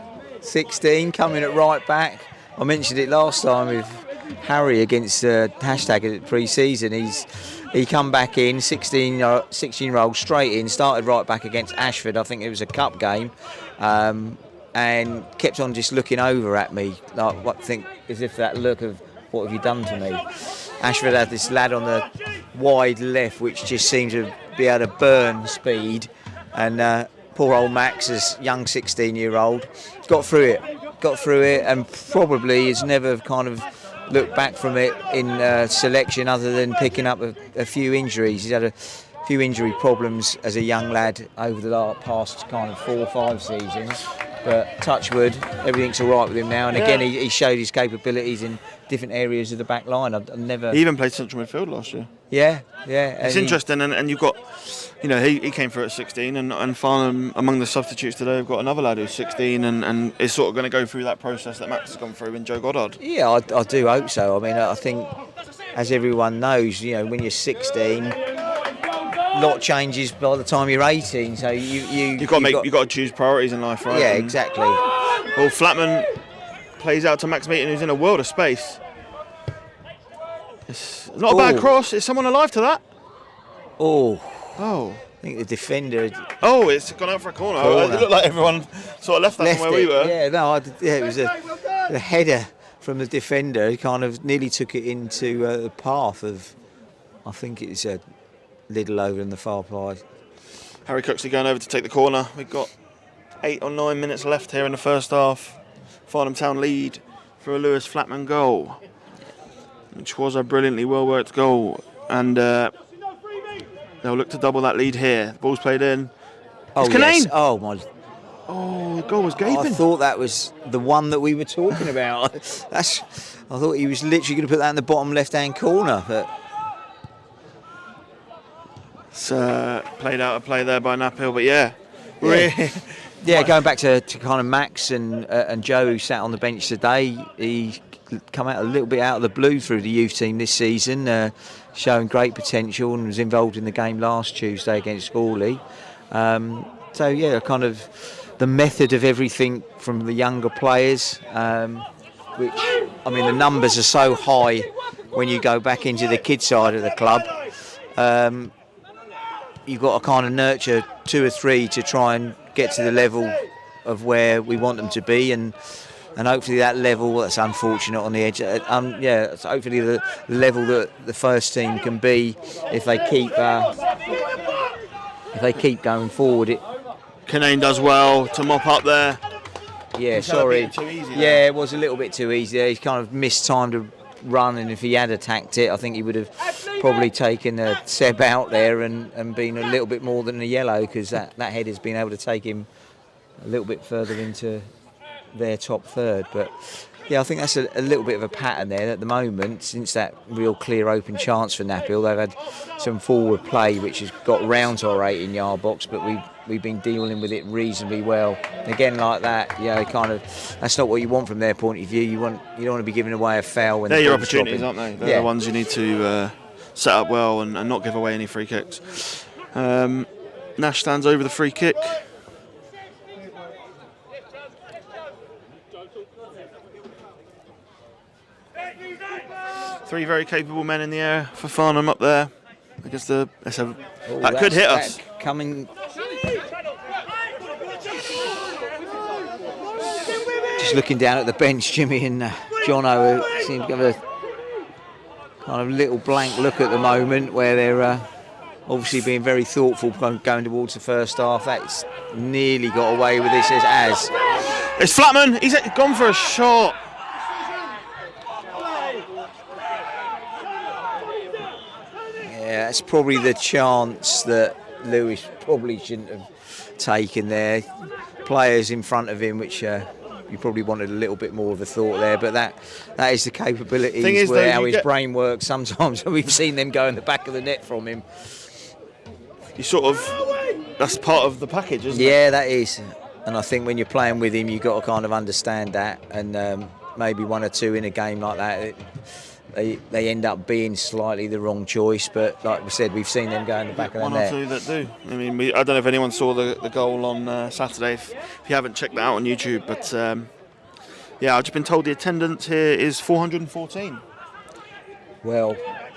[SPEAKER 1] 16, coming at right back. I mentioned it last time with Harry against hashtag at pre-season. He come back in, 16-year-old, straight in, started right back against Ashford. I think it was a cup game, and kept on just looking over at me, like as if that look of what have you done to me. Ashford had this lad on the wide left, which just seemed to be able to burn speed, and poor old Max, as young 16-year-old, got through it, and probably has never kind of looked back from it in selection other than picking up a few injuries. He's had a few injury problems as a young lad over the past kind of 4 or 5 seasons, but touch wood, everything's all right with him now, and again he showed his capabilities in different areas of the back line. I've never...
[SPEAKER 2] He even played central midfield last year.
[SPEAKER 1] Yeah.
[SPEAKER 2] It's interesting, and you've got, he came through at 16, and Farnham, among the substitutes today, have got another lad who's 16 and is sort of going to go through that process that Max has gone through in Joe Goddard.
[SPEAKER 1] Yeah, I do hope so. I mean, I think, as everyone knows, when you're 16, a lot changes by the time you're 18. So you've got
[SPEAKER 2] to choose priorities in life, right?
[SPEAKER 1] Yeah, exactly.
[SPEAKER 2] Well, Flatman plays out to Max Meaton, who's in a world of space. It's not a bad cross. Is someone alive to that?
[SPEAKER 1] Oh. I think the defender.
[SPEAKER 2] Oh, it's gone out for a corner. It looked like everyone sort of left that from where we were.
[SPEAKER 1] Yeah, no, it was a header from the defender. He kind of nearly took it into the path of, I think it's a little over in the far side.
[SPEAKER 2] Harry Cooksley going over to take the corner. We've got 8 or 9 minutes left here in the first half. Farnham Town lead for a Lewis Flatman goal, which was a brilliantly well-worked goal. And they'll look to double that lead here. The ball's played in.
[SPEAKER 1] It's
[SPEAKER 2] Canane.
[SPEAKER 1] Yes. Oh, my.
[SPEAKER 2] Oh, the goal was gaping.
[SPEAKER 1] I thought that was the one that we were talking about. I thought he was literally going to put that in the bottom left-hand corner. But
[SPEAKER 2] it's played out a play there by Knaphill. But
[SPEAKER 1] yeah, going back to kind of Max and Joe, who sat on the bench today, he come out a little bit out of the blue through the youth team this season, showing great potential, and was involved in the game last Tuesday against Hawley. So yeah, kind of the method of everything from the younger players, which, I mean, the numbers are so high when you go back into the kids side of the club. You've got to kind of nurture 2 or 3 to try and get to the level of where we want them to be, and hopefully that level, that's unfortunate on the edge, it's hopefully the level that the first team can be if they keep going forward.
[SPEAKER 2] Canane does well to mop up there.
[SPEAKER 1] Yeah, sorry.
[SPEAKER 2] Too easy
[SPEAKER 1] it was a little bit too easy there. He's kind of missed time to run, and if he had attacked it, I think he would have probably taken a Seb out there and been a little bit more than a yellow, because that head has been able to take him a little bit further into their top third. But yeah, I think that's a little bit of a pattern there at the moment. Since that real clear open chance for Knaphill, they've had some forward play which has got round to our 18-yard box, but we've been dealing with it reasonably well. Again, like that, kind of, that's not what you want from their point of view. You don't want to be giving away a foul when
[SPEAKER 2] they're your opportunities, aren't they? They're the ones you need to set up well and not give away any free kicks. Nash stands over the free kick. Three very capable men in the air for Farnham up there. I guess that could hit us.
[SPEAKER 1] Coming. Just looking down at the bench, Jimmy and Jono seem to have a kind of little blank look at the moment, where they're obviously being very thoughtful going towards the first half. That's nearly got away with this as
[SPEAKER 2] It's Flatman. He's gone for a shot.
[SPEAKER 1] Yeah, it's probably the chance that Lewis probably shouldn't have taken there. Players in front of him, which you probably wanted a little bit more of a thought there, but that is the capabilities where how his brain works. Sometimes we've seen them go in the back of the net from him.
[SPEAKER 2] You sort of, that's part of the package, isn't it?
[SPEAKER 1] Yeah, that is. And I think when you're playing with him, you've got to kind of understand that. And maybe one or two in a game like that, they end up being slightly the wrong choice. But like we said, we've seen them go in the back of the net.
[SPEAKER 2] One or two that do. I mean, I don't know if anyone saw the goal on Saturday. If you haven't checked that out on YouTube, but yeah, I've just been told the attendance here is 414.
[SPEAKER 1] Well,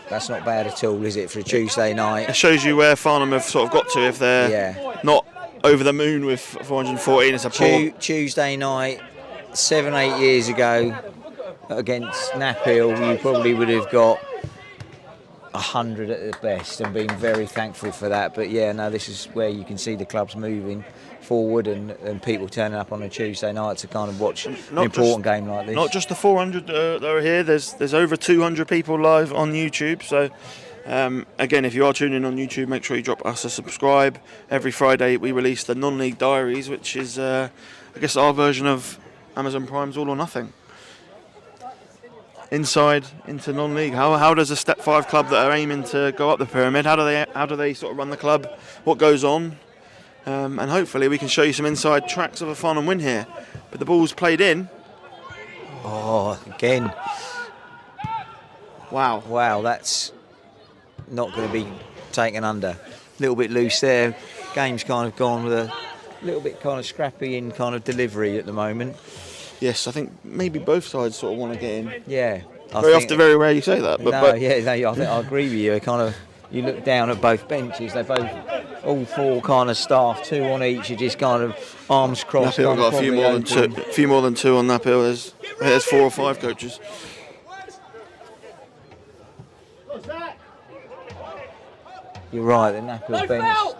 [SPEAKER 1] that's not bad at all, is it, for a Tuesday night?
[SPEAKER 2] It shows you where Farnham have sort of got to if they're not over the moon with 414. It's a poor
[SPEAKER 1] Tuesday night, 7-8 years ago against Knaphill, you probably would have got 100 at the best and been very thankful for that. But yeah, no, this is where you can see the clubs moving forward and people turning up on a Tuesday night to kind of watch an important game like this.
[SPEAKER 2] Not just the 400 that are here, there's over 200 people live on YouTube. So again, if you are tuning in on YouTube, make sure you drop us a subscribe. Every Friday we release the non-league diaries, which is I guess our version of Amazon Prime's All or Nothing. Inside into non-league. How does a Step 5 club that are aiming to go up the pyramid, how do they sort of run the club? What goes on? And hopefully we can show you some inside tracks of a Farnham win here. But the ball's played in.
[SPEAKER 1] Oh, again.
[SPEAKER 2] Wow,
[SPEAKER 1] that's not going to be taken under. A little bit loose there. Game's kind of gone with a little bit kind of scrappy in kind of delivery at the moment.
[SPEAKER 2] Yes, I think maybe both sides sort of want to get in.
[SPEAKER 1] Yeah.
[SPEAKER 2] Very rare you say that.
[SPEAKER 1] I think I agree with you. You look down at both benches, they're both, all four kind of staff, two on each, are just kind of arms crossed.
[SPEAKER 2] Knaphill got a few more than two on Knaphill. There's 4 or 5 coaches.
[SPEAKER 1] You're right, the Knaphill bench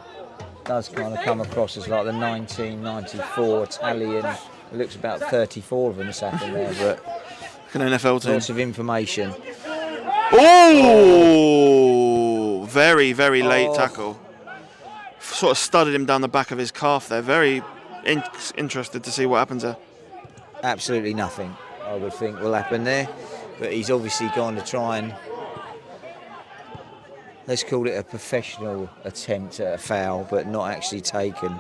[SPEAKER 1] does kind of come across as like the 1994 Italian. It looks about 34 of them sat in there, but
[SPEAKER 2] an NFL team.
[SPEAKER 1] Lots of information.
[SPEAKER 2] Oh, very, very late tackle. Sort of studded him down the back of his calf there. Very interested to see what happens there.
[SPEAKER 1] Absolutely nothing, I would think, will happen there. But he's obviously going to try and, let's call it a professional attempt at a foul, but not actually taken.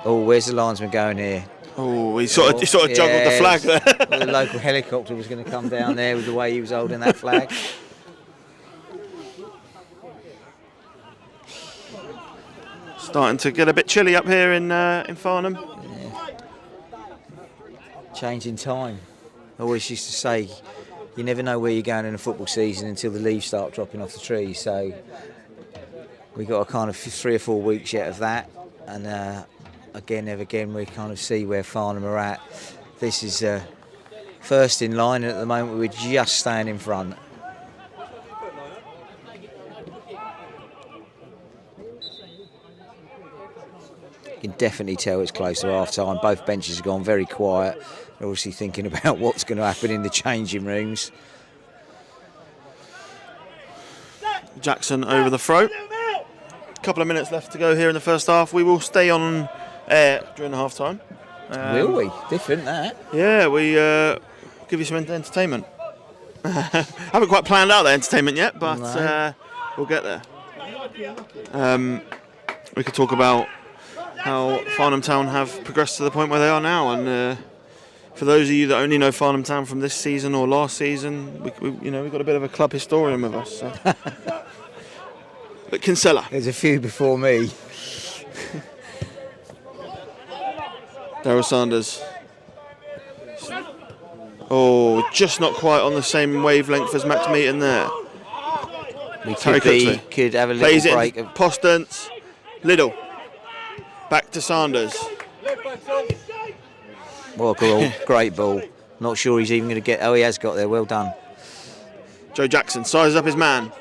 [SPEAKER 1] Oh, where's the linesman going here?
[SPEAKER 2] Oh, he sort of juggled the flag there.
[SPEAKER 1] Well, the local helicopter was going to come down there with the way he was holding that flag.
[SPEAKER 2] Starting to get a bit chilly up here in Farnham.
[SPEAKER 1] Yeah. Changing time. I always used to say, you never know where you're going in a football season until the leaves start dropping off the trees. So we got a kind of 3 or 4 weeks yet of that, and again we kind of see where Farnham are at. This is first in line, and at the moment we're just staying in front. You can definitely tell it's close to half time. Both benches have gone very quiet. They're obviously thinking about what's going to happen in the changing rooms.
[SPEAKER 2] Jackson over the throat. A couple of minutes left to go here in the first half. We will stay on air during the half time.
[SPEAKER 1] Will we? Different that.
[SPEAKER 2] Yeah, we give you some entertainment. Haven't quite planned out the entertainment yet, but we'll get there. We could talk about how Farnham Town have progressed to the point where they are now, and for those of you that only know Farnham Town from this season or last season, we've got a bit of a club historian with us. So. But Kinsella.
[SPEAKER 1] There's a few before me.
[SPEAKER 2] Daryl Sanders. Oh, just not quite on the same wavelength as Max Meaton there.
[SPEAKER 1] We could have a little
[SPEAKER 2] plays
[SPEAKER 1] break.
[SPEAKER 2] It Postance. Liddell. Back to Sanders.
[SPEAKER 1] What a goal. Great ball. Not sure he's even going to get... Oh, he has got there. Well done.
[SPEAKER 2] Joe Jackson sizes up his man.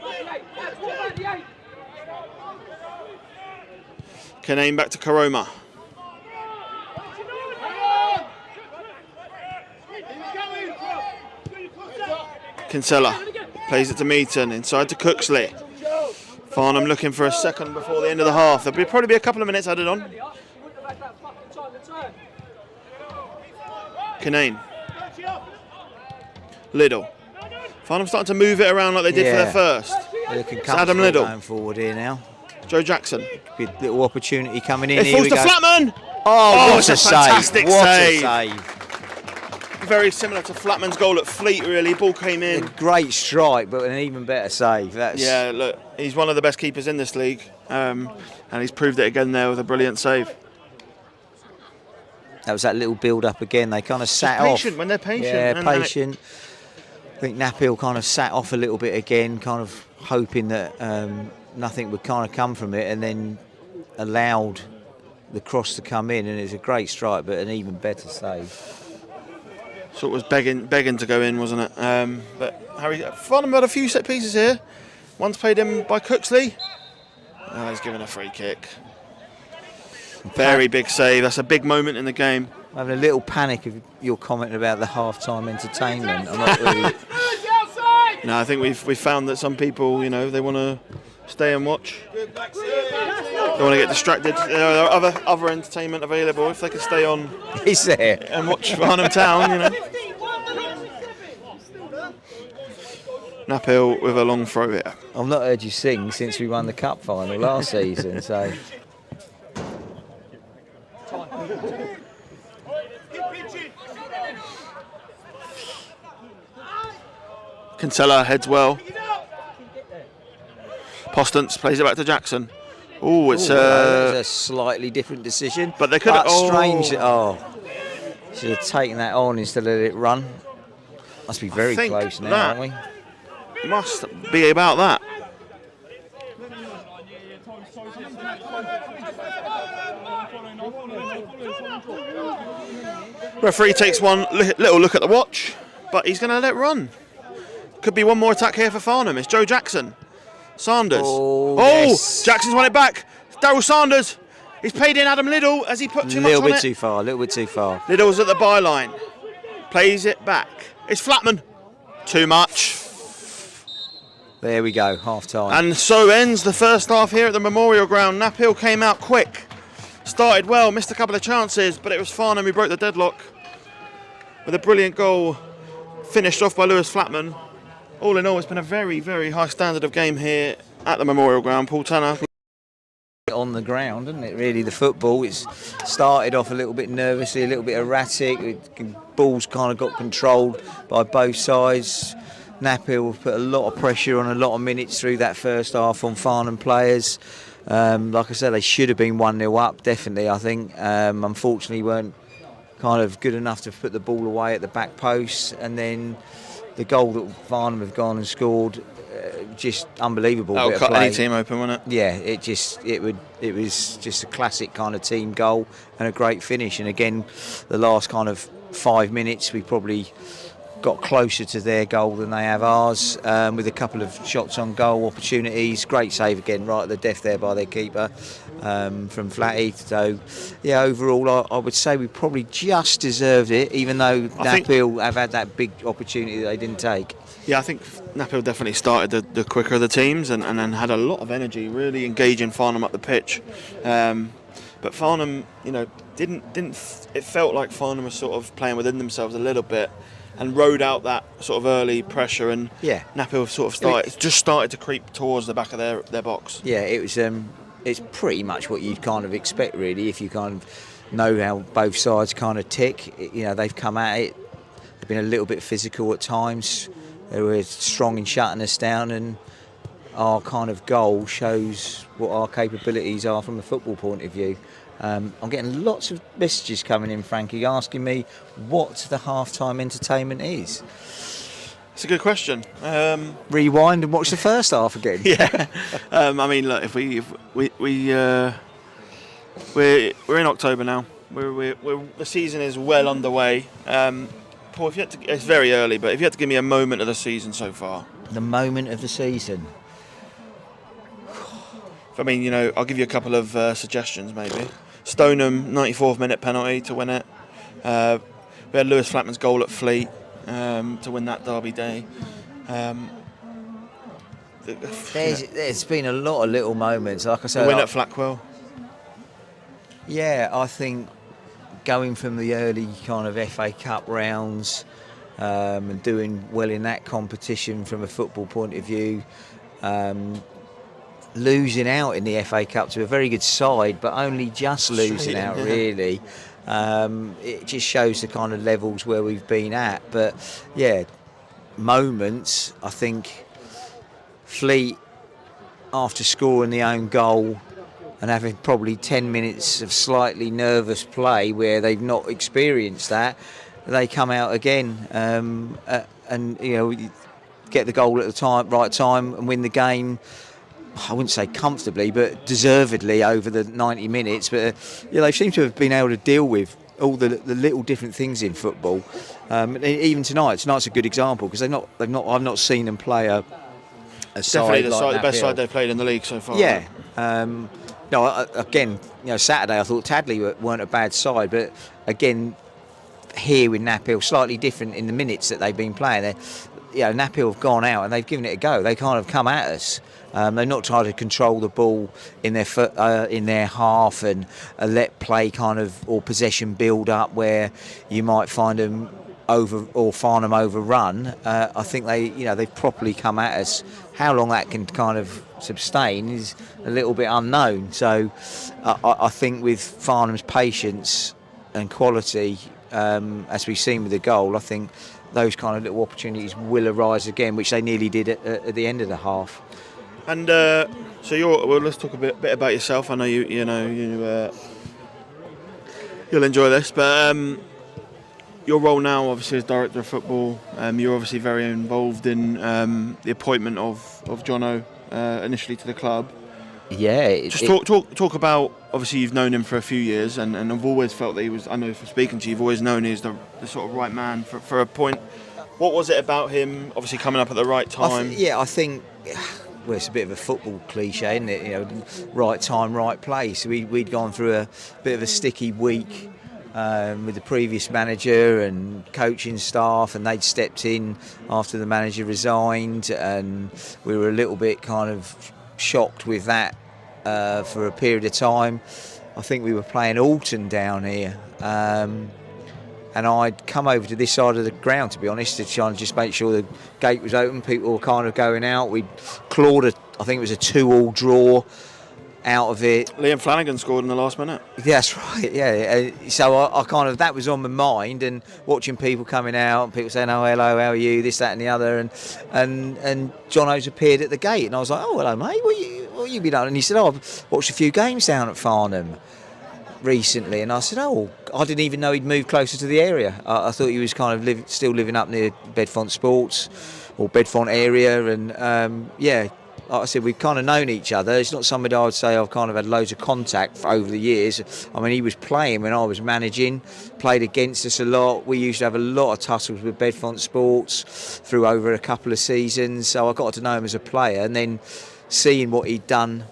[SPEAKER 2] Can aim back to Karoma. Kinsella plays it to Meaton, inside to Cooksley. Farnham looking for a second before the end of the half. There'll probably be a couple of minutes added on. Kinane. Liddell. Farnham starting to move it around like they did for their first.
[SPEAKER 1] It's
[SPEAKER 2] Adam Liddell
[SPEAKER 1] going forward here now.
[SPEAKER 2] Joe Jackson.
[SPEAKER 1] Good little opportunity coming in.
[SPEAKER 2] It falls to Flatman.
[SPEAKER 1] Oh, what
[SPEAKER 2] it's a fantastic save.
[SPEAKER 1] What a save.
[SPEAKER 2] Very similar to Flatman's goal at Fleet, really. Ball came in.
[SPEAKER 1] A great strike, but an even better save.
[SPEAKER 2] Yeah, look, he's one of the best keepers in this league, and he's proved it again there with a brilliant save.
[SPEAKER 1] That was that little build-up again. They kind of sat off.
[SPEAKER 2] Patient when they're patient.
[SPEAKER 1] Yeah, patient. I think Knaphill kind of sat off a little bit again, kind of hoping that nothing would kind of come from it, and then allowed the cross to come in, and it was a great strike, but an even better save.
[SPEAKER 2] So it was begging to go in, wasn't it? But Farnham had a few set pieces here. One's played in by Cooksley. Oh, he's given a free kick. Very big save. That's a big moment in the game.
[SPEAKER 1] I'm having a little panic of your comment about the half-time entertainment. I'm not really.
[SPEAKER 2] No, I think we've found that some people, they want to stay and watch. They want to get distracted. There are other entertainment available if they can stay on.
[SPEAKER 1] Is there?
[SPEAKER 2] And watch Farnham Town, Knaphill with a long throw here.
[SPEAKER 1] I've not heard you sing since we won the cup final last season, so.
[SPEAKER 2] Kinsella heads well. Postance plays it back to Jackson. Oh, it's
[SPEAKER 1] a slightly different decision.
[SPEAKER 2] But they could have.
[SPEAKER 1] Strange. Should have taken that on instead of let it run. Must be very close now, aren't we?
[SPEAKER 2] Must be about that. Referee takes one little look at the watch, but he's going to let it run. Could be one more attack here for Farnham. It's Joe Jackson. Sanders.
[SPEAKER 1] Yes.
[SPEAKER 2] Jackson's won it back. Daryl Sanders. He's played in Adam Liddell as he put too much on it.
[SPEAKER 1] A little bit too far.
[SPEAKER 2] Liddell's at the byline. Plays it back. It's Flatman. Too much.
[SPEAKER 1] There we go, half time.
[SPEAKER 2] And so ends the first half here at the Memorial Ground. Knaphill came out quick. Started well, missed a couple of chances, but it was Farnham who broke the deadlock with a brilliant goal finished off by Lewis Flatman. All in all, it's been a very, very high standard of game here at the Memorial Ground. Paul Tanner.
[SPEAKER 1] On the ground, isn't it? Really, the football. It's started off a little bit nervously, a little bit erratic. Balls kind of got controlled by both sides. Knaphill put a lot of pressure on a lot of minutes through that first half on Farnham players. Like I said, they should have been 1-0 up, definitely, I think. Unfortunately, weren't kind of good enough to put the ball away at the back post, and then the goal that Farnham have gone and scored, just unbelievable.
[SPEAKER 2] That'll cut any team open, wouldn't it?
[SPEAKER 1] Yeah, it was just a classic kind of team goal and a great finish. And again, the last kind of 5 minutes, we probably got closer to their goal than they have ours, with a couple of shots on goal opportunities. Great save again, right at the death there by their keeper from Flatty. So, yeah, overall, I would say we probably just deserved it, even though Knaphill have had that big opportunity that they didn't take. Yeah,
[SPEAKER 2] I think Knaphill definitely started the quicker of the teams and then had a lot of energy, really engaging Farnham up the pitch. But Farnham, didn't. It felt like Farnham was sort of playing within themselves a little bit and rode out that sort of early pressure, and Knaphill sort of started to creep towards the back of their box.
[SPEAKER 1] Yeah, it was. It's pretty much what you'd kind of expect, really, if you kind of know how both sides kind of tick. They've come at it. They've been a little bit physical at times. They were strong in shutting us down, and our kind of goal shows what our capabilities are from a football point of view. I'm getting lots of messages coming in, Frankie, asking me what the half-time entertainment is.
[SPEAKER 2] It's a good question.
[SPEAKER 1] Rewind and watch the first half again.
[SPEAKER 2] Yeah. I mean, look, we're in October now. The season is well underway. Paul, it's very early, but if you had to give me a moment of the season so far.
[SPEAKER 1] The moment of the season.
[SPEAKER 2] I mean, I'll give you a couple of suggestions, maybe. Stoneham, 94th minute penalty to win it. We had Lewis Flatman's goal at Fleet to win that derby day.
[SPEAKER 1] There's been a lot of little moments. Like I said,
[SPEAKER 2] the win at Flackwell.
[SPEAKER 1] Yeah, I think going from the early kind of FA Cup rounds and doing well in that competition from a football point of view, losing out in the FA Cup to a very good side, but only just losing out, really. It just shows the kind of levels where we've been at. But yeah, moments, I think Fleet, after scoring the own goal and having probably 10 minutes of slightly nervous play where they've not experienced that, they come out again and get the goal at the right time and win the game. I wouldn't say comfortably, but deservedly over the 90 minutes. But they seem to have been able to deal with all the little different things in football. Even tonight's a good example because I've not seen them play a side
[SPEAKER 2] definitely
[SPEAKER 1] like
[SPEAKER 2] the best side they've played in the league so far.
[SPEAKER 1] Yeah. Again, Saturday I thought Tadley weren't a bad side, but again, here with Knaphill, slightly different in the minutes that they've been playing. Knaphill have gone out and they've given it a go. They kind of come at us. They've not tried to control the ball in their half and let play kind of or possession build up where you might find them Farnham overrun. I think they've properly come at us. How long that can kind of sustain is a little bit unknown. So I think with Farnham's patience and quality, as we've seen with the goal, I think those kind of little opportunities will arise again, which they nearly did at the end of the half.
[SPEAKER 2] And let's talk a bit about yourself. I know you'll enjoy this, but your role now, obviously, as director of football, you're obviously very involved in the appointment of Jono initially to the club.
[SPEAKER 1] Yeah.
[SPEAKER 2] Talk about, obviously you've known him for a few years and I've always felt that he was, I know from speaking to you, you've always known he's the sort of right man for a point. What was it about him, obviously coming up at the right time?
[SPEAKER 1] I think it's a bit of a football cliche, isn't it? Right time, right place. We'd gone through a bit of a sticky week with the previous manager and coaching staff, and they'd stepped in after the manager resigned, and we were a little bit kind of shocked with that for a period of time. I think we were playing Alton down here, and I'd come over to this side of the ground, to be honest, to try and just make sure the gate was open. People were kind of going out. We'd clawed I think it was a 2-2 draw out of it.
[SPEAKER 2] Liam Flanagan scored in the last minute.
[SPEAKER 1] Yeah, that's right. Yeah, so I kind of, that was on my mind, and watching people coming out and people saying, "Oh, hello, how are you?" This, that, and the other, and Jono's appeared at the gate, and I was like, "Oh, hello, mate. What you been doing?" And he said, "Oh, I've watched a few games down at Farnham recently," and I said, "Oh, I didn't even know he'd moved closer to the area. I thought he was kind of still living up near Bedfont Sports or Bedfont area." And like I said, we've kind of known each other. It's not somebody I would say I've kind of had loads of contact over the years. I mean, he was playing when I was managing, played against us a lot. We used to have a lot of tussles with Bedfont Sports through over a couple of seasons. So I got to know him as a player, and then seeing what he'd done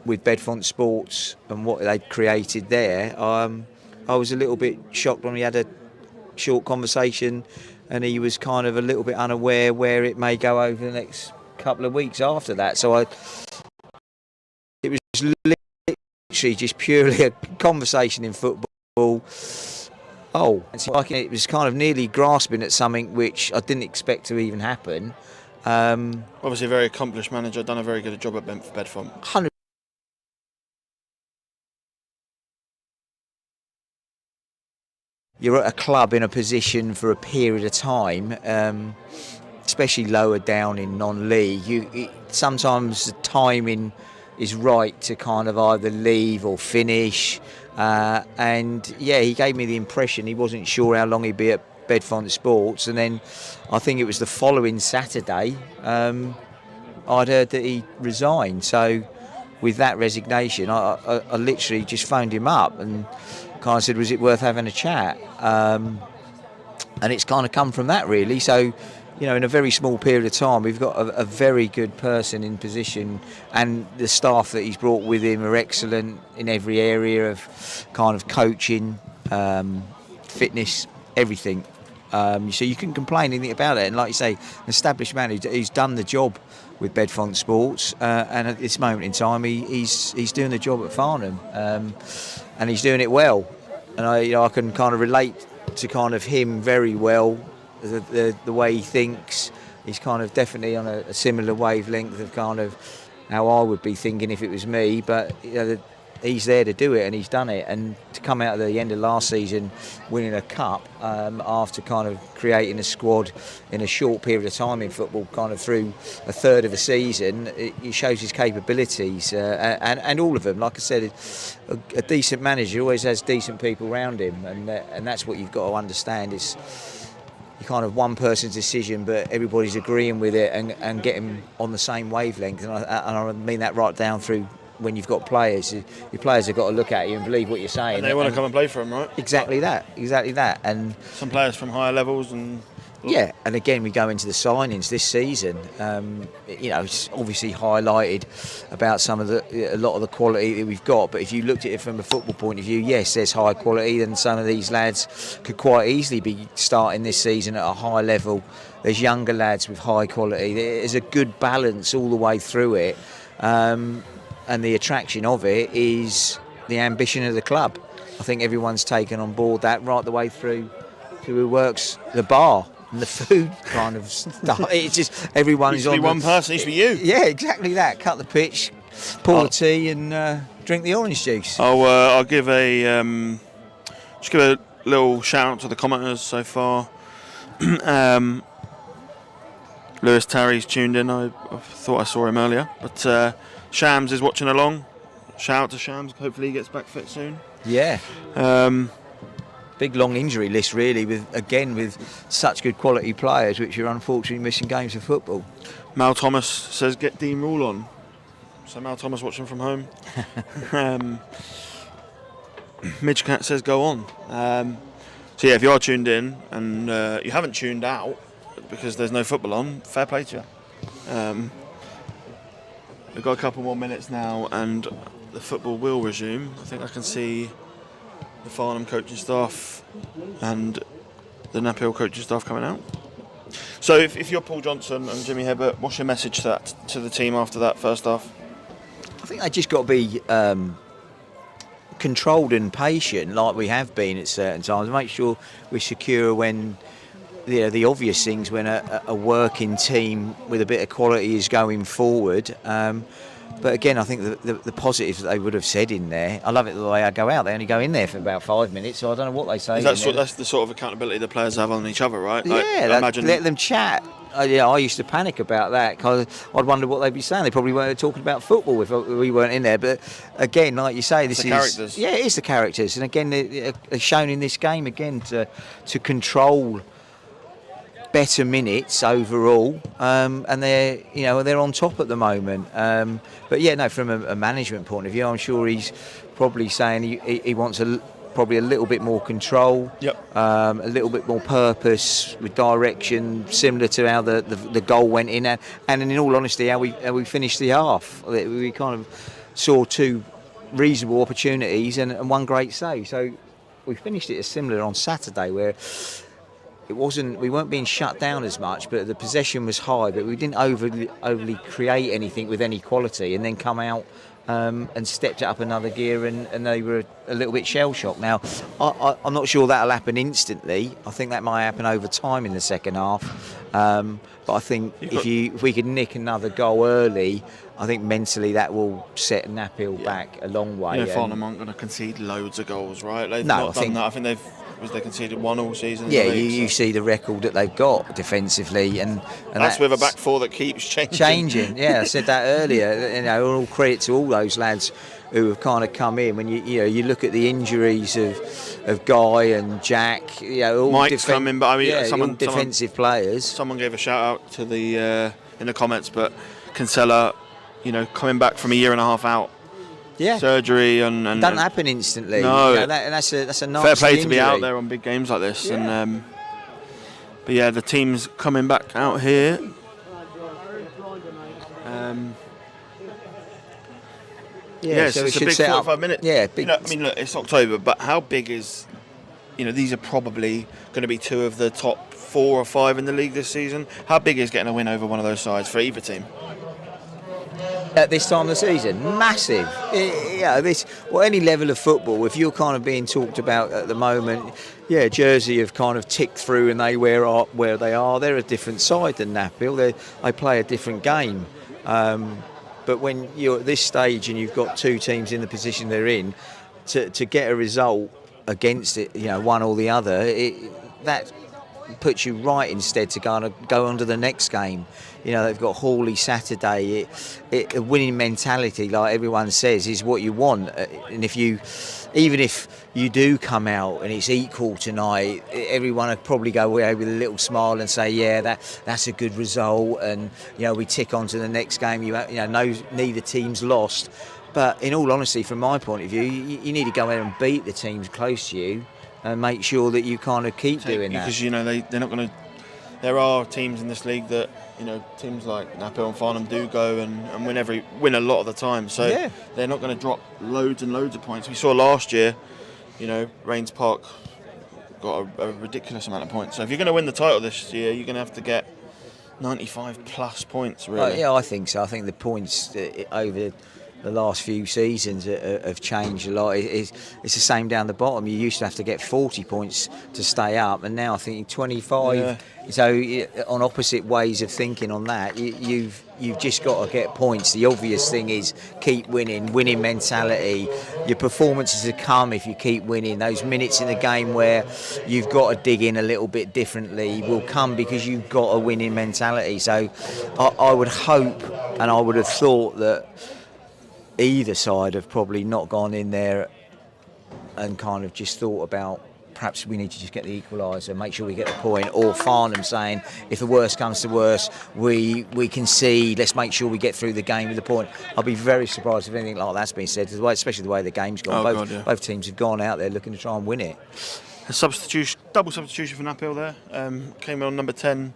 [SPEAKER 1] with Bedfont Sports and what they'd created there, I was a little bit shocked when we had a short conversation and he was kind of a little bit unaware where it may go over the next couple of weeks after that. So it was literally just purely a conversation in football. It was kind of nearly grasping at something which I didn't expect to even happen.
[SPEAKER 2] Obviously a very accomplished manager, done a very good job at Bedfont.
[SPEAKER 1] 100%. You're at a club in a position for a period of time, especially lower down in non-league. Sometimes the timing is right to kind of either leave or finish. He gave me the impression he wasn't sure how long he'd be at Bedfont Sports. And then I think it was the following Saturday, I'd heard that he resigned. So with that resignation, I literally just phoned him up and kind of said, was it worth having a chat? And it's kind of come from that, really. So, in a very small period of time, we've got a very good person in position, and the staff that he's brought with him are excellent in every area of kind of coaching, fitness, everything. So you couldn't complain anything about it. And like you say, an established man who's done the job with Bedfont Sports, and at this moment in time, he's doing the job at Farnham, and he's doing it well. And I can kind of relate to kind of him very well, the way he thinks. He's kind of definitely on a similar wavelength of kind of how I would be thinking if it was me. But he's there to do it, and he's done it. And to come out at the end of last season winning a cup after kind of creating a squad in a short period of time in football, kind of through a third of a season, it shows his capabilities. And all of them, like I said, a decent manager always has decent people around him, and that's what you've got to understand. It's kind of one person's decision, but everybody's agreeing with it and getting on the same wavelength. And I mean that right down through when you've got players. Your players have got to look at you and believe what you're saying.
[SPEAKER 2] And they want to come and play for them, right?
[SPEAKER 1] Exactly that. And
[SPEAKER 2] some players from higher levels and...
[SPEAKER 1] Yeah, and again, we go into the signings this season. It's obviously highlighted about a lot of the quality that we've got. But if you looked at it from a football point of view, yes, there's high quality, and some of these lads could quite easily be starting this season at a high level. There's younger lads with high quality. There's a good balance all the way through it, and the attraction of it is the ambition of the club. I think everyone's taken on board that right the way through to who works the bar. And the food kind of stuff. It's just everyone's
[SPEAKER 2] used to be one person. Used to be you.
[SPEAKER 1] Yeah, exactly that. Cut the pitch, pour the tea, and drink the orange juice.
[SPEAKER 2] I'll give just give a little shout out to the commenters so far. Lewis Tarry's tuned in. I thought I saw him earlier, but Shams is watching along. Shout out to Shams. Hopefully he gets back fit soon.
[SPEAKER 1] Yeah. Big long injury list really, with such good quality players which are unfortunately missing games of football.
[SPEAKER 2] Mal Thomas says get Dean Rule on. So Mal Thomas watching from home. Midge Cat says go on. So yeah, if you are tuned in and you haven't tuned out because there's no football on, fair play to you. We've got a couple more minutes now and the football will resume. I think I can see the Farnham coaching staff and the Knaphill coaching staff coming out. So if you're Paul Johnson and Jimmy Hibbert, what's your message to the team after that first half?
[SPEAKER 1] I think they just got to be controlled and patient like we have been at certain times. Make sure we're secure when the obvious things, when a working team with a bit of quality is going forward. But again, I think the positives that they would have said in there, I love it the way I go out. They only go in there for about 5 minutes, so I don't know what they say.
[SPEAKER 2] That's the sort of accountability the players have on each other, right?
[SPEAKER 1] Yeah, imagine let them chat. I used to panic about that because I'd wonder what they'd be saying. They probably weren't talking about football if we weren't in there. But again, like you say, this is
[SPEAKER 2] characters.
[SPEAKER 1] Yeah, it is the characters, and again, they're shown in this game again to control better minutes overall, and they're on top at the moment. But yeah, no, from a management point of view, I'm sure he's probably saying he wants probably a little bit more control, a little bit more purpose with direction, similar to how the goal went in, and in all honesty, how we finished the half. We kind of saw two reasonable opportunities and one great save. So we finished it as similar on Saturday, where we weren't being shut down as much, but the possession was high, but we didn't overly create anything with any quality, and then come out and stepped it up another gear, and they were a little bit shell-shocked. Now, I'm not sure that'll happen instantly. I think that might happen over time in the second half. But I think if we could nick another goal early, I think mentally that will set Knaphill back a long way.
[SPEAKER 2] Farnham aren't going to concede loads of goals, right? They've not done that. I think they conceded one all season.
[SPEAKER 1] Yeah, you see the record that they've got defensively, and
[SPEAKER 2] that's with a back four that keeps changing.
[SPEAKER 1] Yeah, I said that earlier. All credit to all those lads who have kind of come in. When you look at the injuries of Guy and Jack, all
[SPEAKER 2] Mike's coming, but I mean,
[SPEAKER 1] all defensive players.
[SPEAKER 2] Someone gave a shout out to the in the comments, but Kinsella, coming back from a year and a half out.
[SPEAKER 1] Yeah.
[SPEAKER 2] Surgery and
[SPEAKER 1] doesn't happen instantly.
[SPEAKER 2] No,
[SPEAKER 1] that's a nasty
[SPEAKER 2] fair play
[SPEAKER 1] injury.
[SPEAKER 2] To be out there on big games like this.
[SPEAKER 1] Yeah.
[SPEAKER 2] And but yeah, the team's coming back out here.
[SPEAKER 1] So
[SPEAKER 2] it's a big 45 minutes.
[SPEAKER 1] Yeah,
[SPEAKER 2] look, it's October, but how big is these are probably going to be two of the top 4 or 5 in the league this season. How big is getting a win over one of those sides for either team?
[SPEAKER 1] At this time of the season, massive. Any level of football, if you're kind of being talked about at the moment, Jersey have kind of ticked through and they where they are. They're a different side than Knaphill. They play a different game. But when you're at this stage and you've got two teams in the position they're in, to get a result against it, one or the other, that puts you right instead to go on to the next game. They've got Hawley Saturday. A winning mentality, like everyone says, is what you want. And even if you do come out and it's equal tonight, everyone would probably go away with a little smile and say, that's a good result, and we tick on to the next game. Neither team's lost. But in all honesty, from my point of view, you need to go out and beat the teams close to you and make sure that you kind of keep doing that.
[SPEAKER 2] Because they're not going to. There are teams in this league that teams like Knaphill and Farnham do go and win a lot of the time. So they're not going to drop loads and loads of points. We saw last year, Rains Park got a ridiculous amount of points. So if you're going to win the title this year, you're going to have to get 95 plus points. Really.
[SPEAKER 1] I think so. I think the points over the last few seasons have changed a lot. It's the same down the bottom. You used to have to get 40 points to stay up, and now I think 25. Yeah. So on opposite ways of thinking on that, you've just got to get points. The obvious thing is keep winning mentality. Your performances will come if you keep winning. Those minutes in the game where you've got to dig in a little bit differently will come because you've got a winning mentality. So I would hope, and I would have thought that either side have probably not gone in there and kind of just thought about perhaps we need to just get the equaliser, make sure we get the point, or Farnham saying if the worst comes to worst, we concede, let's make sure we get through the game with the point. I'll be very surprised if anything like that's been said, especially the way the game's gone. Both teams have gone out there looking to try and win it.
[SPEAKER 2] A double substitution for Knaphill there. Came on number 10,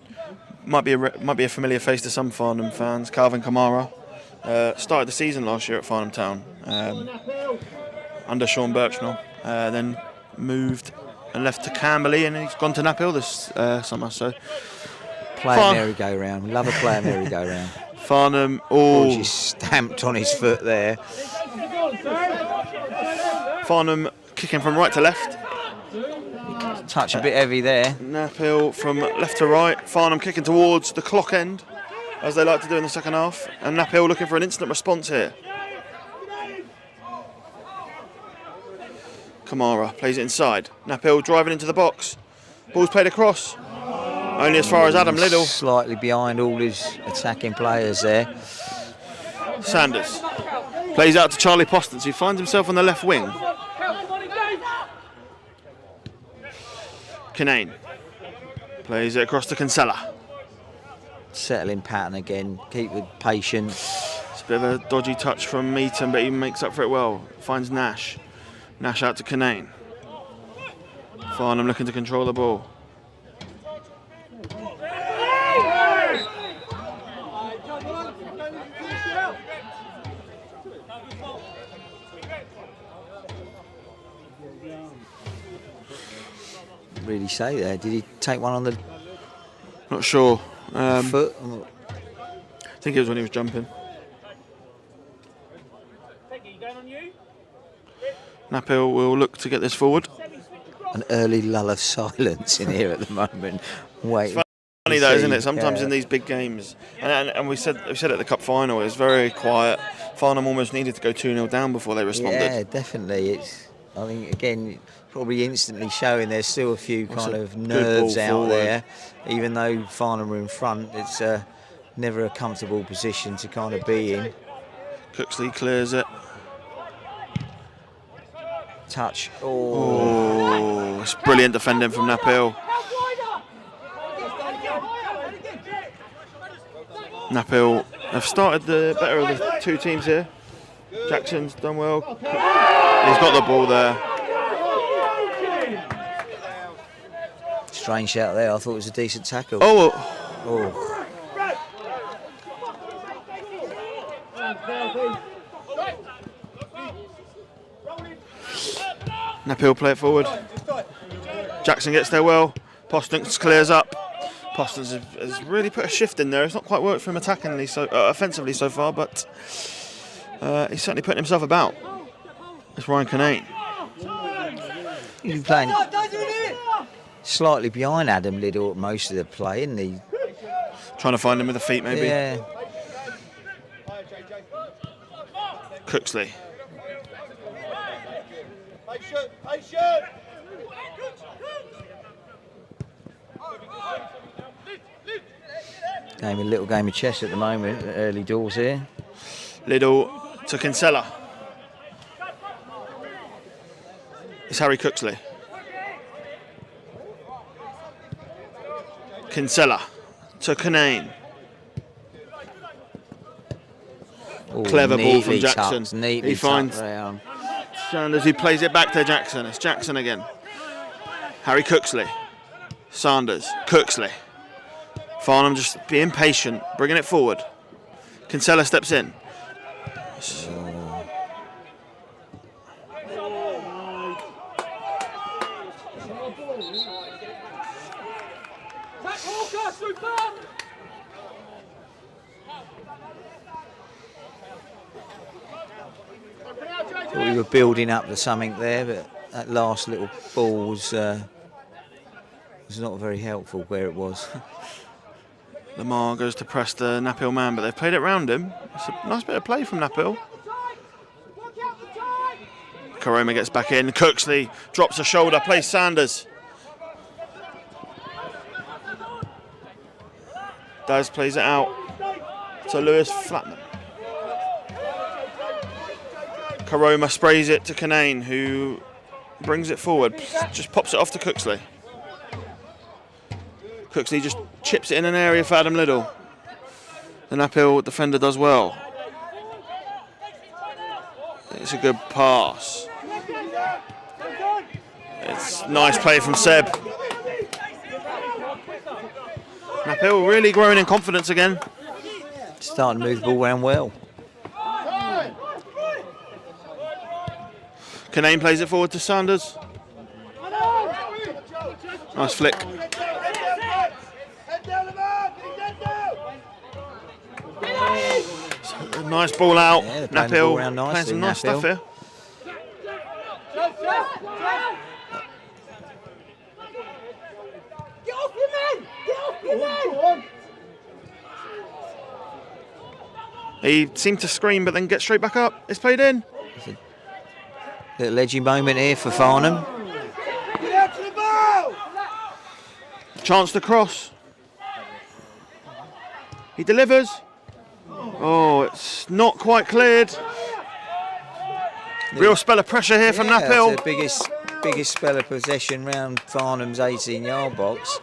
[SPEAKER 2] might be a familiar face to some Farnham fans, Calvin Kamara. Started the season last year at Farnham Town under Sean Birchnell, then moved and left to Camberley, and he's gone to Knaphill this summer. So
[SPEAKER 1] merry-go-round. Love a player merry-go-round.
[SPEAKER 2] Farnham,
[SPEAKER 1] just stamped on his foot there.
[SPEAKER 2] Farnham kicking from right to left.
[SPEAKER 1] Touch a bit heavy there.
[SPEAKER 2] Knaphill from left to right. Farnham kicking towards the clock end, as they like to do in the second half, and Knaphill looking for an instant response here. Kamara plays it inside. Knaphill driving into the box. Ball's played across. Only as far as Adam Liddell.
[SPEAKER 1] Slightly behind all his attacking players there.
[SPEAKER 2] Sanders plays out to Charlie Postons, who finds himself on the left wing. Kinane plays it across to Kinsella.
[SPEAKER 1] Settling pattern again, keep it patient.
[SPEAKER 2] It's a bit of a dodgy touch from Meaton, but he makes up for it well. Finds Nash. Nash out to Kinane. Farnham looking to control the ball.
[SPEAKER 1] Really say there. Did he take one on the?
[SPEAKER 2] Not sure.
[SPEAKER 1] Foot?
[SPEAKER 2] I think it was when he was jumping. Knaphill will look to get this forward.
[SPEAKER 1] An early lull of silence in here at the moment. Wait.
[SPEAKER 2] It's funny though, isn't it? Sometimes in these big games, and we said at the cup final, it was very quiet. Farnham almost needed to go 2-0 down before they responded.
[SPEAKER 1] Yeah, definitely. I think again, probably instantly showing there's still a few kind of nerves out there. Even though Farnham are in front, it's never a comfortable position to kind of be in.
[SPEAKER 2] Cooksley clears it.
[SPEAKER 1] Touch.
[SPEAKER 2] Oh, it's brilliant defending from Knaphill. Knaphill have started the better of the two teams here. Jackson's done well. He's got the ball there.
[SPEAKER 1] Strange shout there. I thought it was a decent tackle.
[SPEAKER 2] Oh. Knaphill play it forward. Jackson gets there well. Postons clears up. Postons has really put a shift in there. It's not quite worked for him offensively so far, but he's certainly putting himself about. It's Ryan Kinane.
[SPEAKER 1] He's been playing slightly behind Adam Liddell at most of the play, isn't he?
[SPEAKER 2] Trying to find him with the feet, maybe.
[SPEAKER 1] Yeah.
[SPEAKER 2] Cooksley.
[SPEAKER 1] A little game of chess at the moment, early doors here.
[SPEAKER 2] Liddell to Kinsella. It's Harry Cooksley. Kinsella to Kinane. Clever ball from Jackson. He finds Sanders, who plays it back to Jackson. It's Jackson again. Harry Cooksley. Sanders. Cooksley. Farnham just being patient, bringing it forward. Kinsella steps in.
[SPEAKER 1] We were building up to something there, but that last little ball was not very helpful where it was.
[SPEAKER 2] Lamar goes to press the Knaphill man, but they've played it round him. It's a nice bit of play from Knaphill. Karoma gets back in. Cooksley drops a shoulder, plays Sanders. Daz plays it out to Lewis Flatman. Karoma sprays it to Kinane, who brings it forward, just pops it off to Cooksley. Cooksley just chips it in an area for Adam Liddell. The Knaphill defender does well. It's a good pass. It's nice play from Seb. Knaphill really growing in confidence again.
[SPEAKER 1] Starting to move the ball around well.
[SPEAKER 2] Kinane plays it forward to Sanders. Nice flick. A nice ball out.
[SPEAKER 1] Yeah,
[SPEAKER 2] Knaphill
[SPEAKER 1] playing
[SPEAKER 2] some nice stuff here.
[SPEAKER 3] Get off your men! Get off your men!
[SPEAKER 2] He seemed to scream but then get straight back up. It's played in.
[SPEAKER 1] Little edgy moment here for Farnham.
[SPEAKER 3] Get out to the ball!
[SPEAKER 2] Chance to cross. He delivers. Oh, it's not quite cleared. Real spell of pressure here from Knaphill.
[SPEAKER 1] It's the biggest spell of possession round Farnham's 18-yard box.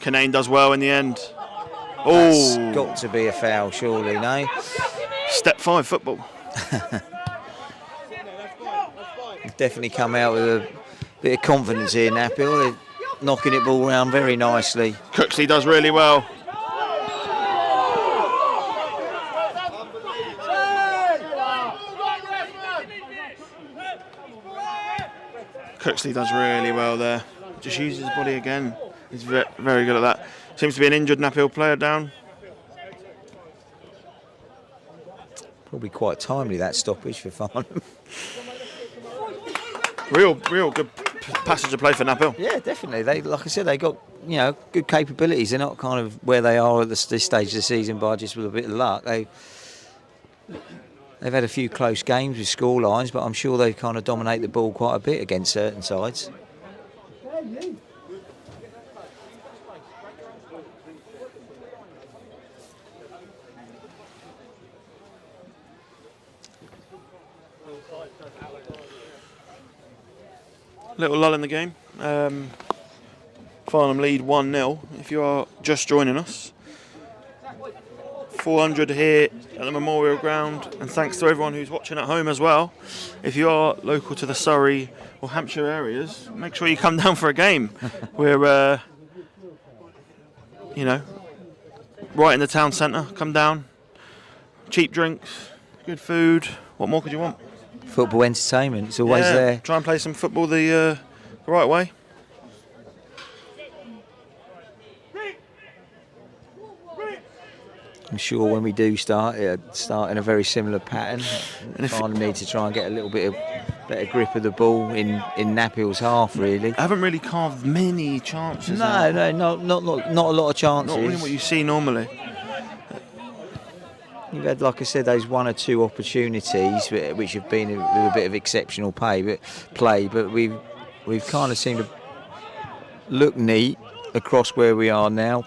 [SPEAKER 2] Kinane does well in the end.
[SPEAKER 1] That's
[SPEAKER 2] Oh,
[SPEAKER 1] got to be a foul, surely, no?
[SPEAKER 2] Step 5 football.
[SPEAKER 1] Definitely come out with a bit of confidence here, Knaphill. They're knocking it ball around very nicely.
[SPEAKER 2] Cooksley does really well. Cooksley does really well there. Just uses his body again. He's very good at that. Seems to be an injured Knaphill player down.
[SPEAKER 1] Probably quite timely, that stoppage for Farnham.
[SPEAKER 2] Real good passage of play for Knaphill.
[SPEAKER 1] Yeah, definitely. They, like I said, they got good capabilities. They're not kind of where they are at this stage of the season by just with a bit of luck. They've had a few close games with score lines, but I'm sure they kind of dominate the ball quite a bit against certain sides.
[SPEAKER 2] Little lull in the game. Farnham lead 1-0. If you are just joining us, 400 here at the Memorial Ground, and thanks to everyone who's watching at home as well. If you are local to the Surrey or Hampshire areas, make sure you come down for a game. We're, right in the town centre. Come down. Cheap drinks, good food. What more could you want?
[SPEAKER 1] football entertainment. It's always there.
[SPEAKER 2] Try and play some football the right way.
[SPEAKER 1] I'm sure when we do start in a very similar pattern. And Farnham need to try and get a little bit of better grip of the ball in Knaphill's half, really.
[SPEAKER 2] I haven't really carved many chances.
[SPEAKER 1] No, not a lot of chances.
[SPEAKER 2] Not really what you see normally.
[SPEAKER 1] You've had, like I said, those one or two opportunities which have been with a bit of exceptional play, but we've kind of seemed to look neat across where we are now.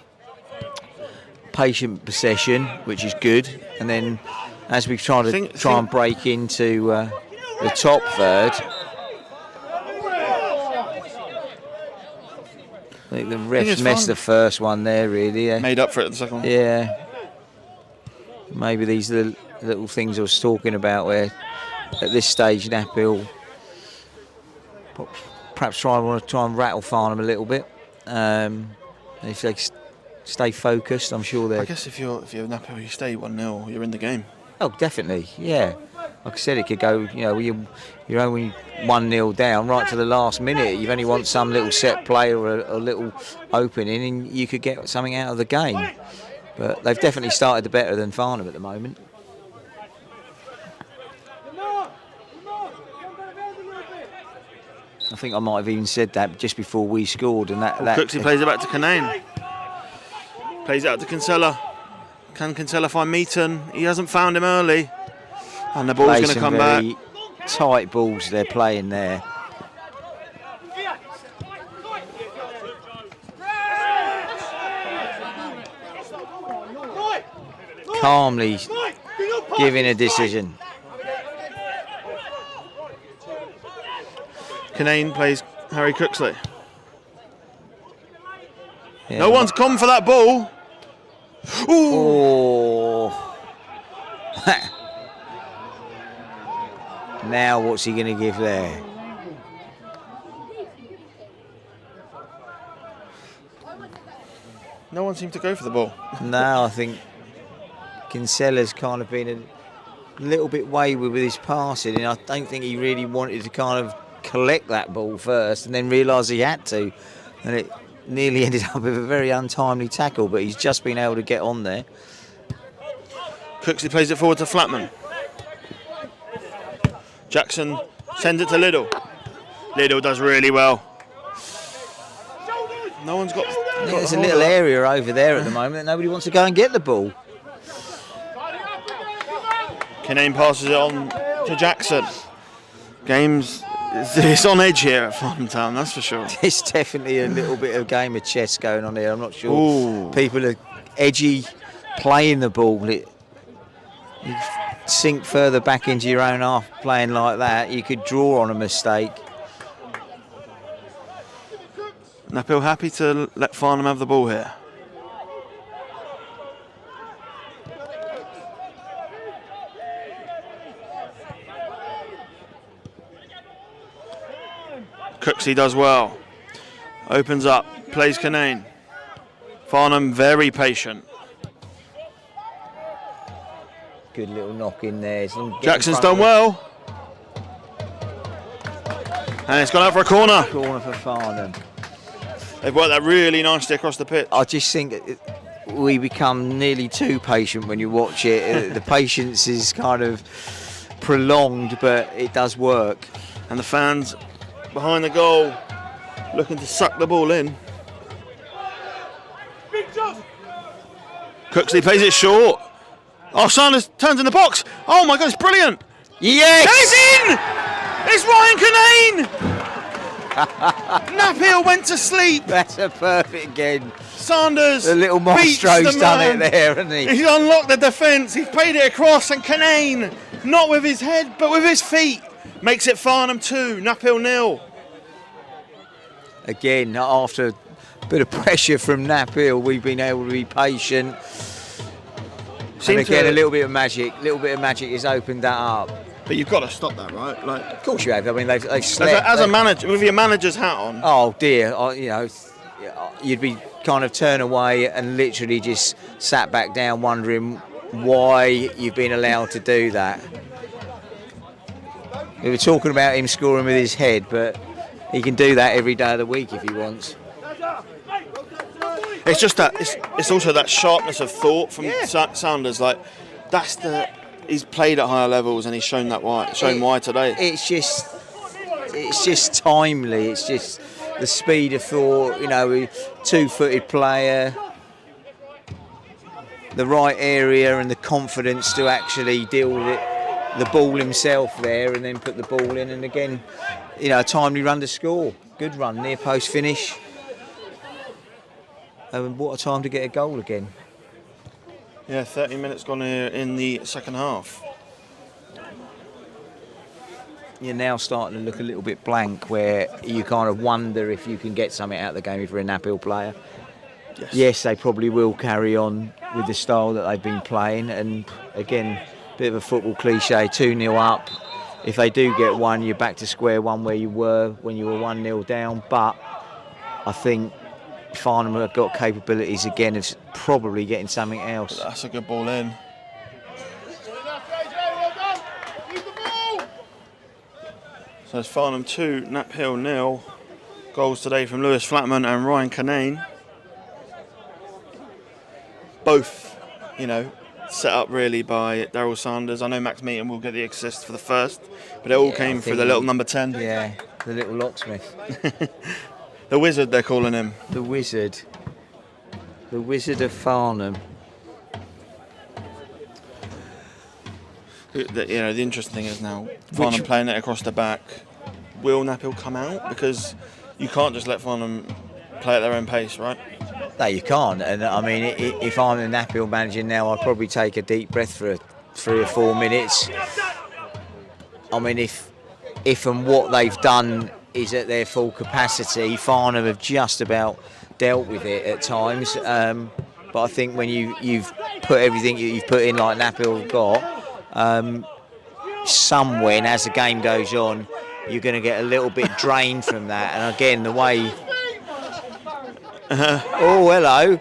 [SPEAKER 1] Patient possession, which is good, and then as we try and break into the top third, I think the refs messed the first one there, really. Yeah.
[SPEAKER 2] Made up for it in the second one.
[SPEAKER 1] Yeah. Maybe these little things I was talking about, where at this stage Knaphill perhaps want to try and rattle Farnham a little bit. If they stay focused, I'm sure they're...
[SPEAKER 2] I guess if you're Knaphill, you stay 1-0, you're in the game.
[SPEAKER 1] Oh, definitely, yeah. Like I said, it could go, you're only 1-0 down right to the last minute. You've only want some little set play or a little opening, and you could get something out of the game. But they've definitely started better than Farnham at the moment. I think I might have even said that just before we scored, and that
[SPEAKER 2] Cooksey plays it back to Canane. Plays it out to Kinsella. Can Kinsella find Meaton? He hasn't found him early. And the ball's going to come back.
[SPEAKER 1] Tight balls they're playing there. Calmly giving a decision.
[SPEAKER 2] Canane plays Harry Cooksley.
[SPEAKER 1] Yeah,
[SPEAKER 2] no one's come for that ball. Ooh.
[SPEAKER 1] Oh. Now what's he going to give there?
[SPEAKER 2] No one seemed to go for the ball.
[SPEAKER 1] No, I think Kinsella's kind of been a little bit wayward with his passing, and I don't think he really wanted to kind of collect that ball first and then realise he had to, and it nearly ended up with a very untimely tackle, but he's just been able to get on there.
[SPEAKER 2] Cooksley plays it forward to Flatman. Jackson sends it to Liddell. Liddell does really well. No one's got...
[SPEAKER 1] There's a little area over there at the moment that nobody wants to go and get the ball.
[SPEAKER 2] Canane passes it on to Jackson. It's on edge here at Farnham Town, that's for sure.
[SPEAKER 1] There's definitely a little bit of game of chess going on here. I'm not sure. Ooh. People are edgy, playing the ball. You sink further back into your own half playing like that, you could draw on a mistake.
[SPEAKER 2] Knaphill happy to let Farnham have the ball here. Cooksey does well. Opens up, plays Canane. Farnham very patient.
[SPEAKER 1] Good little knock in there.
[SPEAKER 2] Jackson's done well. And it's gone out for a corner.
[SPEAKER 1] Corner for Farnham.
[SPEAKER 2] They've worked that really nicely across the pitch.
[SPEAKER 1] I just think we become nearly too patient when you watch it. The patience is kind of prolonged, but it does work.
[SPEAKER 2] And the fans behind the goal looking to suck the ball in. Cooksley plays it short. Oh, Sanders turns in the box. Oh my God, it's brilliant.
[SPEAKER 1] Yes!
[SPEAKER 2] And it's in! It's Ryan Canane! Knaphill went to sleep.
[SPEAKER 1] That's a perfect again.
[SPEAKER 2] Sanders,
[SPEAKER 1] the little Mastro's done it there, hasn't he?
[SPEAKER 2] He's unlocked the defence. He's played it across, and Canane, not with his head, but with his feet, makes it Farnham 2, Knaphill 0.
[SPEAKER 1] Again, after a bit of pressure from Knaphill, we've been able to be patient. And again, a little bit of magic has opened that up.
[SPEAKER 2] But you've got to stop that, right? Like,
[SPEAKER 1] of course you have. I mean, they've slept.
[SPEAKER 2] As a manager, with your manager's hat on.
[SPEAKER 1] Oh dear, you'd be kind of turned away and literally just sat back down, wondering why you've been allowed to do that. We were talking about him scoring with his head, but he can do that every day of the week if he wants.
[SPEAKER 2] It's just that it's also that sharpness of thought from Sanders. Like he's played at higher levels and he's shown why today.
[SPEAKER 1] It's just timely. It's just the speed of thought. You know, two-footed player, the right area, and the confidence to actually deal with the ball himself there, and then put the ball in. And again, you know, a timely run to score. Good run, near post finish. And what a time to get a goal again.
[SPEAKER 2] Yeah, 30 minutes gone here in the second half.
[SPEAKER 1] You're now starting to look a little bit blank, where you kind of wonder if you can get something out of the game if you're a Knaphill player. Yes, they probably will carry on with the style that they've been playing. And again, bit of a football cliche, 2-0 up. If they do get one, you're back to square one where you were when you were 1-0 down. But I think Farnham have got capabilities again of probably getting something else.
[SPEAKER 2] That's a good ball in. So it's Farnham 2, Knaphill 0. Goals today from Lewis Flatman and Ryan Canane. Both, you know, set up really by Daryl Sanders. I know Max Meaton will get the assist for the first, but it all came through the little number 10.
[SPEAKER 1] Yeah, the little locksmith.
[SPEAKER 2] The wizard, they're calling him.
[SPEAKER 1] The wizard. The wizard of Farnham.
[SPEAKER 2] You know, the interesting thing is now Farnham playing it across the back. Will Knaphill come out? Because you can't just let Farnham play at their own pace, right?
[SPEAKER 1] No, you can't. And I mean, if I'm the Knaphill manager now, I'd probably take a deep breath for 3 or 4 minutes. I mean, if and what they've done is at their full capacity, Farnham have just about dealt with it at times. But I think when you've put everything you've put in like Knaphill got, somewhere as the game goes on, you're going to get a little bit drained from that. And again, the way... Oh, hello.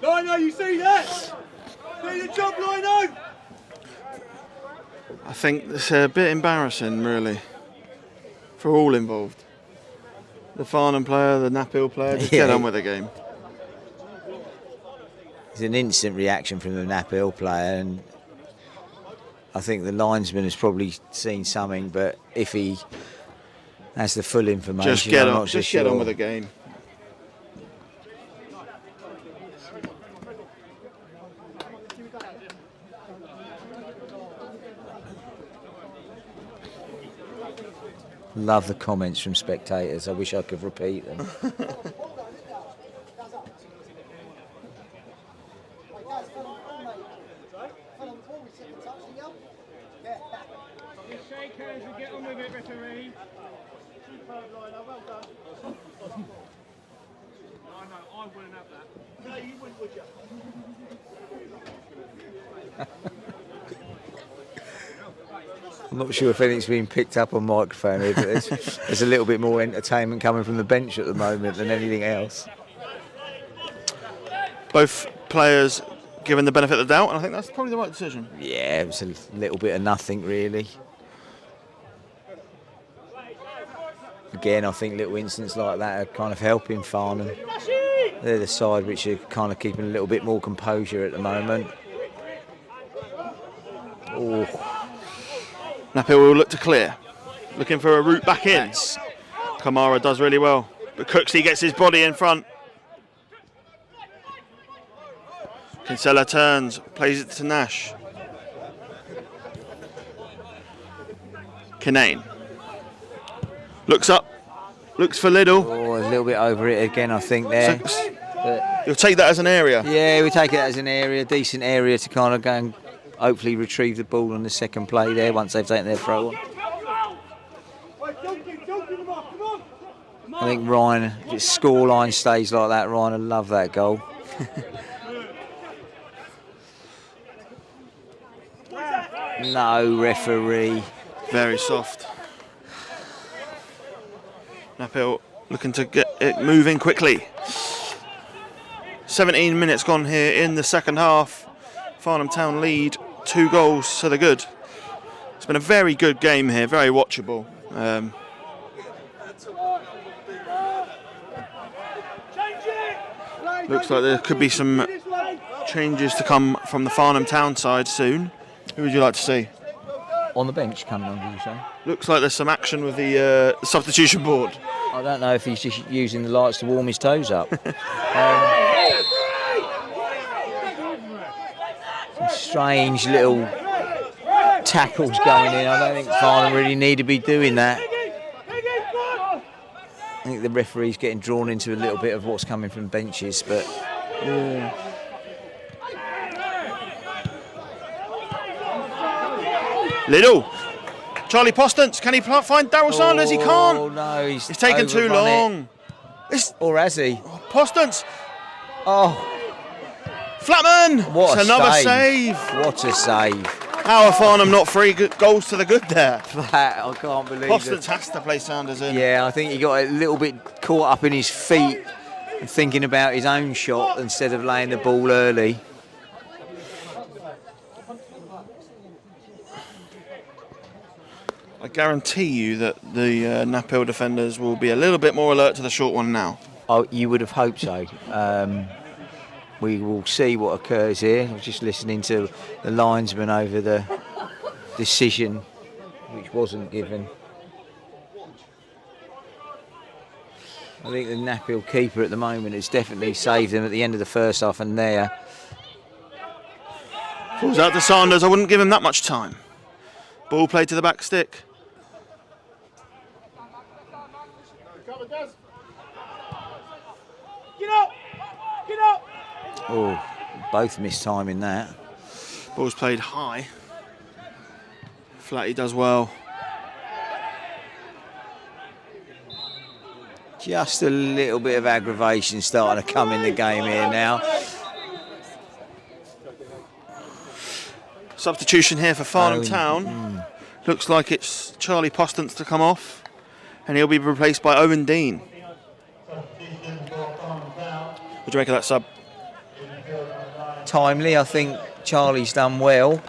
[SPEAKER 3] Lino, you see that? See the job, Lino?
[SPEAKER 2] I think it's a bit embarrassing, really, for all involved. The Farnham player, the Knaphill player, just get on with the game.
[SPEAKER 1] It's an instant reaction from the Knaphill player, and I think the linesman has probably seen something, but if he has the full information,
[SPEAKER 2] just get
[SPEAKER 1] I'm
[SPEAKER 2] on,
[SPEAKER 1] not so
[SPEAKER 2] just
[SPEAKER 1] sure.
[SPEAKER 2] get on with the game.
[SPEAKER 1] Love the comments from spectators. I wish I could repeat them.
[SPEAKER 3] Shake hands and get on with it, referee. Superb, Lino, well done. I know, I wouldn't have that. No, you wouldn't, would you?
[SPEAKER 1] I'm not sure if anything's been picked up on microphone here, but there's a little bit more entertainment coming from the bench at the moment than anything else.
[SPEAKER 2] Both players given the benefit of the doubt, and I think that's probably the right decision.
[SPEAKER 1] Yeah, it was a little bit of nothing, really. Again, I think little incidents like that are kind of helping Farnham. They're the side which are kind of keeping a little bit more composure at the moment. Oh.
[SPEAKER 2] Knaphill will look to clear, looking for a route back in. Kamara does really well, but Cooksley gets his body in front. Kinsella turns, plays it to Nash. Canane looks up, looks for Liddell.
[SPEAKER 1] Oh, a little bit over it again, I think, there.
[SPEAKER 2] But you'll take that as an area?
[SPEAKER 1] Yeah, we take it as an area, decent area to kind of go and hopefully retrieve the ball on the second play there once they've taken their throw on. I think Ryan, if his scoreline stays like that, Ryan will love that goal. No, referee.
[SPEAKER 2] Very soft. Knaphill looking to get it moving quickly. 17 minutes gone here in the second half. Farnham Town lead 2 goals to the good. It's been a very good game here, very watchable. Looks like there could be some changes to come from the Farnham Town side soon. Who would you like to see?
[SPEAKER 1] On the bench coming on, do you say?
[SPEAKER 2] Looks like there's some action with the substitution board.
[SPEAKER 1] I don't know if he's just using the lights to warm his toes up. Some strange little tackles going in. I don't think Farnham really need to be doing that. I think the referee's getting drawn into a little bit of what's coming from benches, but
[SPEAKER 2] Little. Charlie Postance, can he find Daryl Sanders? He can't.
[SPEAKER 1] Oh no, he's
[SPEAKER 2] taken too long.
[SPEAKER 1] Or has he?
[SPEAKER 2] Postance.
[SPEAKER 1] Oh,
[SPEAKER 2] Flatman.
[SPEAKER 1] what
[SPEAKER 2] it's
[SPEAKER 1] a
[SPEAKER 2] another save.
[SPEAKER 1] What a save.
[SPEAKER 2] How are Farnham not 3 goals to the good there?
[SPEAKER 1] Flat, I can't believe
[SPEAKER 2] Postance
[SPEAKER 1] it.
[SPEAKER 2] has to play Sanders in.
[SPEAKER 1] Yeah, I think he got a little bit caught up in his feet and thinking about his own shot instead of laying the ball early.
[SPEAKER 2] I guarantee you that the Knaphill defenders will be a little bit more alert to the short one now.
[SPEAKER 1] Oh, you would have hoped so. We will see what occurs here. I was just listening to the linesman over the decision, which wasn't given. I think the Knaphill keeper at the moment has definitely saved them at the end of the first half, and there.
[SPEAKER 2] Falls out to Sanders. I wouldn't give him that much time. Ball played to the back stick.
[SPEAKER 1] Oh, both missed time in that.
[SPEAKER 2] Ball's played high. Flatty does well.
[SPEAKER 1] Just a little bit of aggravation starting to come in the game here now.
[SPEAKER 2] Substitution here for Farnham Town. Looks like it's Charlie Postance to come off, and he'll be replaced by Owen Dean. What do you make of that sub?
[SPEAKER 1] Timely, I think Charlie's done well.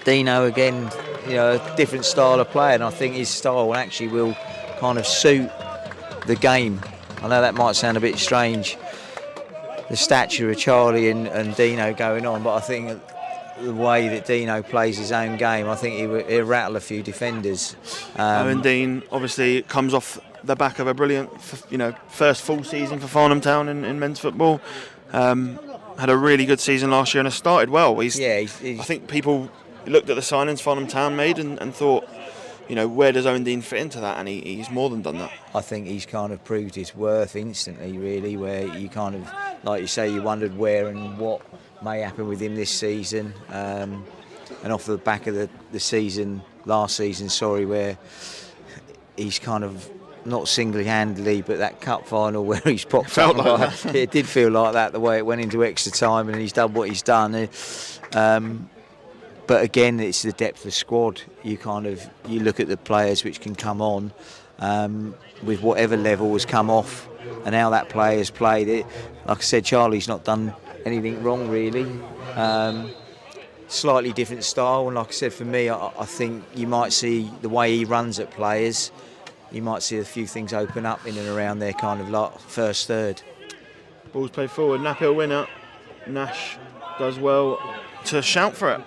[SPEAKER 1] Dino again, a different style of play, and I think his style actually will kind of suit the game. I know that might sound a bit strange, the stature of Charlie and Dino going on, but I think the way that Dino plays his own game, I think he'll rattle a few defenders.
[SPEAKER 2] Owen Dean obviously comes off the back of a brilliant, first full season for Farnham Town in men's football. Had a really good season last year and has started well. I think people looked at the signings Farnham Town made and thought, where does Owen Dean fit into that? And he's more than done that. I think he's kind of proved his worth instantly, really, where you kind of, like you say, you wondered where and what may happen with him this season. And off the back of the season, last season, where he's kind of not single-handedly, but that cup final where he's popped felt like that.
[SPEAKER 1] It did feel like that, the way it went into extra time, and he's done what he's done. But again, it's the depth of the squad. You look at the players which can come on with whatever level has come off, and how that player has played it. Like I said, Charlie's not done anything wrong really. Slightly different style, and like I said, for me, I think you might see the way he runs at players. You might see a few things open up in and around their kind of like first third. Ball's played forward. Knaphill winner. Nash does well to shout for it.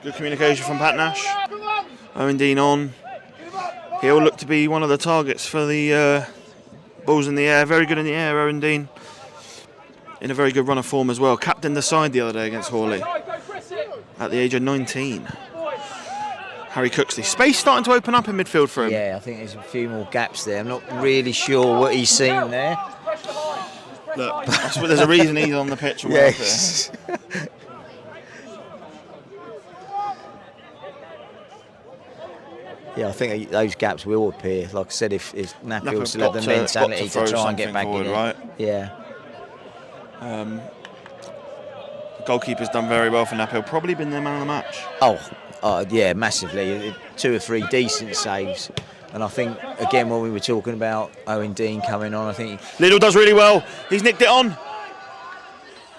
[SPEAKER 1] Good communication from Pat Nash. Owen Dean on. He'll look to be one of the targets for the balls in the air. Very good in the air, Owen Dean. In a very good run of form as well. Captained the side the other day against Hawley at the age of 19. Harry Cooksley. Space starting to open up in midfield for him. Yeah, I think there's a few more gaps there. I'm not really sure what he's seen there. Look, there's a reason he's on the pitch. Yes. Yeah, I think those gaps will appear. Like I said, if Knaphill still had the mentality to try and get back in it. Right? Yeah.
[SPEAKER 2] Goalkeeper's done very well for Knaphill. Probably been their man of the match.
[SPEAKER 1] Oh, yeah, massively. 2 or 3 decent saves. And I think, again, when we were talking about Owen Dean coming on, I think...
[SPEAKER 2] Liddell does really well. He's nicked it on.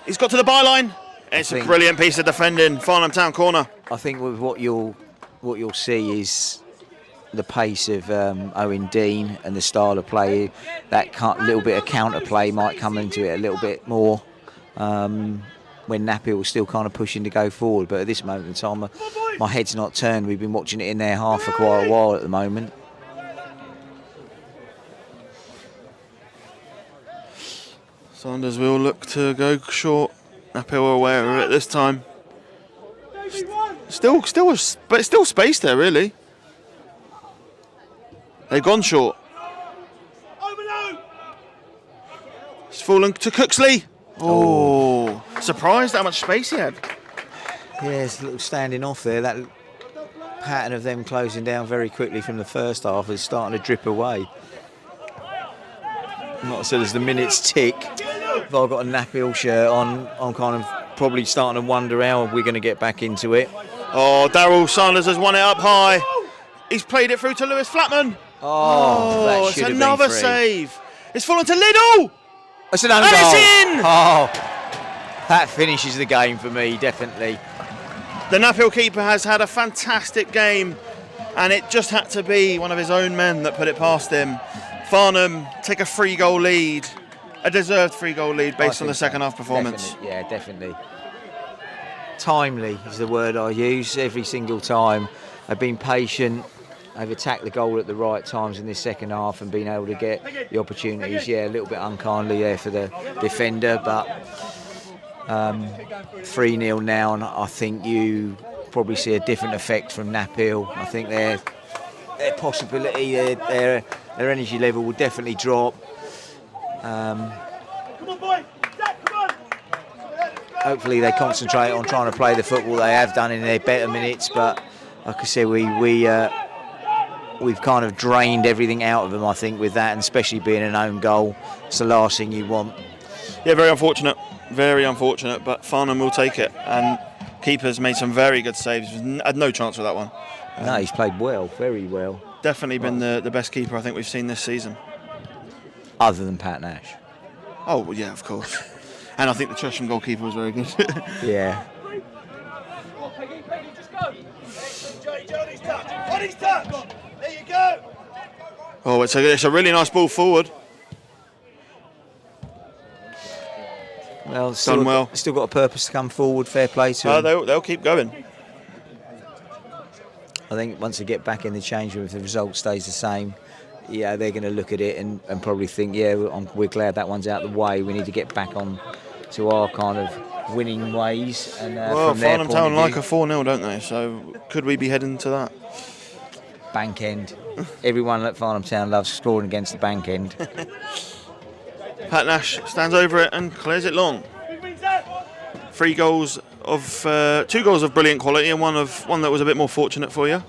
[SPEAKER 2] He's got to the byline. It's a brilliant piece of defending. Farnham Town corner.
[SPEAKER 1] I think with what you'll see is the pace of Owen Dean and the style of play. That little bit of counter play might come into it a little bit more when Knaphill was still kind of pushing to go forward. But at this moment in time, my head's not turned. We've been watching it in their half for quite a while at the moment.
[SPEAKER 2] Sanders will look to go short. Knaphill are aware of it this time. But it's still space there, really. They've gone short. It's fallen to Cooksley. Oh, surprised how much space he had.
[SPEAKER 1] Yeah, it's a little standing off there. That pattern of them closing down very quickly from the first half is starting to drip away. Not so as the minutes tick. If I've got a Knaphill shirt on, I'm kind of probably starting to wonder how we're going to get back into it.
[SPEAKER 2] Oh, Daryl Sanders has won it up high. He's played it through to Lewis Flatman.
[SPEAKER 1] Oh,
[SPEAKER 2] it's another save. It's fallen to Liddell.
[SPEAKER 1] It's an own goal.
[SPEAKER 2] It's in.
[SPEAKER 1] Oh, that finishes the game for me, definitely.
[SPEAKER 2] The Knaphill keeper has had a fantastic game, and it just had to be one of his own men that put it past him. Farnham take a 3-goal lead, a deserved 3-goal lead based on the second half performance.
[SPEAKER 1] Definitely, yeah, definitely. Timely is the word I use every single time. They've been patient. They've attacked the goal at the right times in this second half and been able to get the opportunities. Yeah, a little bit unkindly there for the defender, but 3-0 now, and I think you probably see a different effect from Knaphill. I think their possibility, their energy level will definitely drop. Hopefully they concentrate on trying to play the football they have done in their better minutes, but like I said, we've kind of drained everything out of them, I think, with that, and especially being an own goal. It's the last thing you want.
[SPEAKER 2] Yeah, very unfortunate, but Farnham will take it, and keeper's made some very good saves. Had no chance with that one.
[SPEAKER 1] No, he's played well, very well.
[SPEAKER 2] Definitely been the best keeper I think we've seen this season.
[SPEAKER 1] Other than Pat Nash.
[SPEAKER 2] Oh, well, yeah, of course. And I think the Chesham goalkeeper was very good.
[SPEAKER 1] Yeah.
[SPEAKER 3] There you go.
[SPEAKER 2] Oh, it's a really nice ball forward.
[SPEAKER 1] Well,
[SPEAKER 2] done well.
[SPEAKER 1] Still got a purpose to come forward. Fair play to them.
[SPEAKER 2] They'll keep going.
[SPEAKER 1] I think once they get back in the change room, if the result stays the same, yeah, they're going to look at it and probably think, yeah, we're glad that one's out of the way. We need to get back on to our kind of winning ways. And
[SPEAKER 2] well,
[SPEAKER 1] from their
[SPEAKER 2] Farnham
[SPEAKER 1] point
[SPEAKER 2] Town
[SPEAKER 1] of
[SPEAKER 2] like
[SPEAKER 1] view,
[SPEAKER 2] a 4-0, don't they? So could we be heading to that?
[SPEAKER 1] bank end. Everyone at Farnham Town loves scoring against the bank end.
[SPEAKER 2] Pat Nash stands over it and clears it long. 2 goals of brilliant quality and one that was a bit more fortunate for you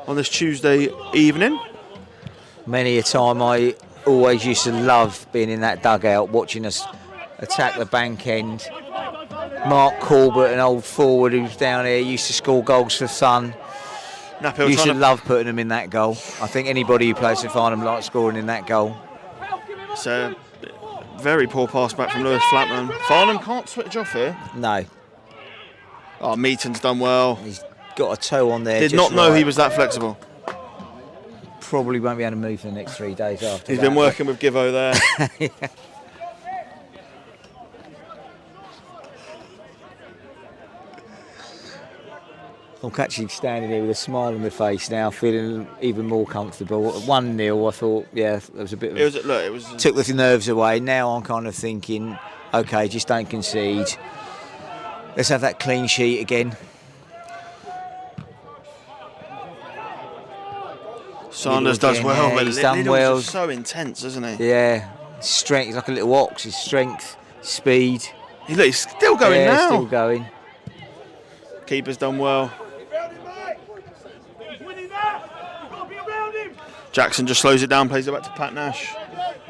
[SPEAKER 2] on this Tuesday evening.
[SPEAKER 1] Many a time I always used to love being in that dugout, watching us attack the bank end. Mark Corbett, an old forward who's down here, used to score goals for fun.
[SPEAKER 2] Knaphill
[SPEAKER 1] used to love putting them in that goal. I think anybody who plays for Farnham likes scoring in that goal.
[SPEAKER 2] It's a very poor pass back from Lewis Flatman. Farnham can't switch off here.
[SPEAKER 1] No.
[SPEAKER 2] Oh, Meaton's done well.
[SPEAKER 1] He's got a toe on there.
[SPEAKER 2] Did not know he was that flexible.
[SPEAKER 1] Probably won't be able to move for the next 3 days after
[SPEAKER 2] He's been working with Givo there.
[SPEAKER 1] Yeah. I'm actually standing here with a smile on my face now, feeling even more comfortable. At 1-0, I thought, yeah, there was a bit of...
[SPEAKER 2] It was
[SPEAKER 1] took the nerves away. Now I'm kind of thinking, OK, just don't concede. Let's have that clean sheet again.
[SPEAKER 2] Sanders does well, but
[SPEAKER 1] he's done well.
[SPEAKER 2] Just so intense, isn't he?
[SPEAKER 1] Yeah, strength. He's like a little ox. His strength, speed.
[SPEAKER 2] He's still going now.
[SPEAKER 1] Still going.
[SPEAKER 2] Keeper's done well. Jackson just slows it down, plays it back to Pat Nash.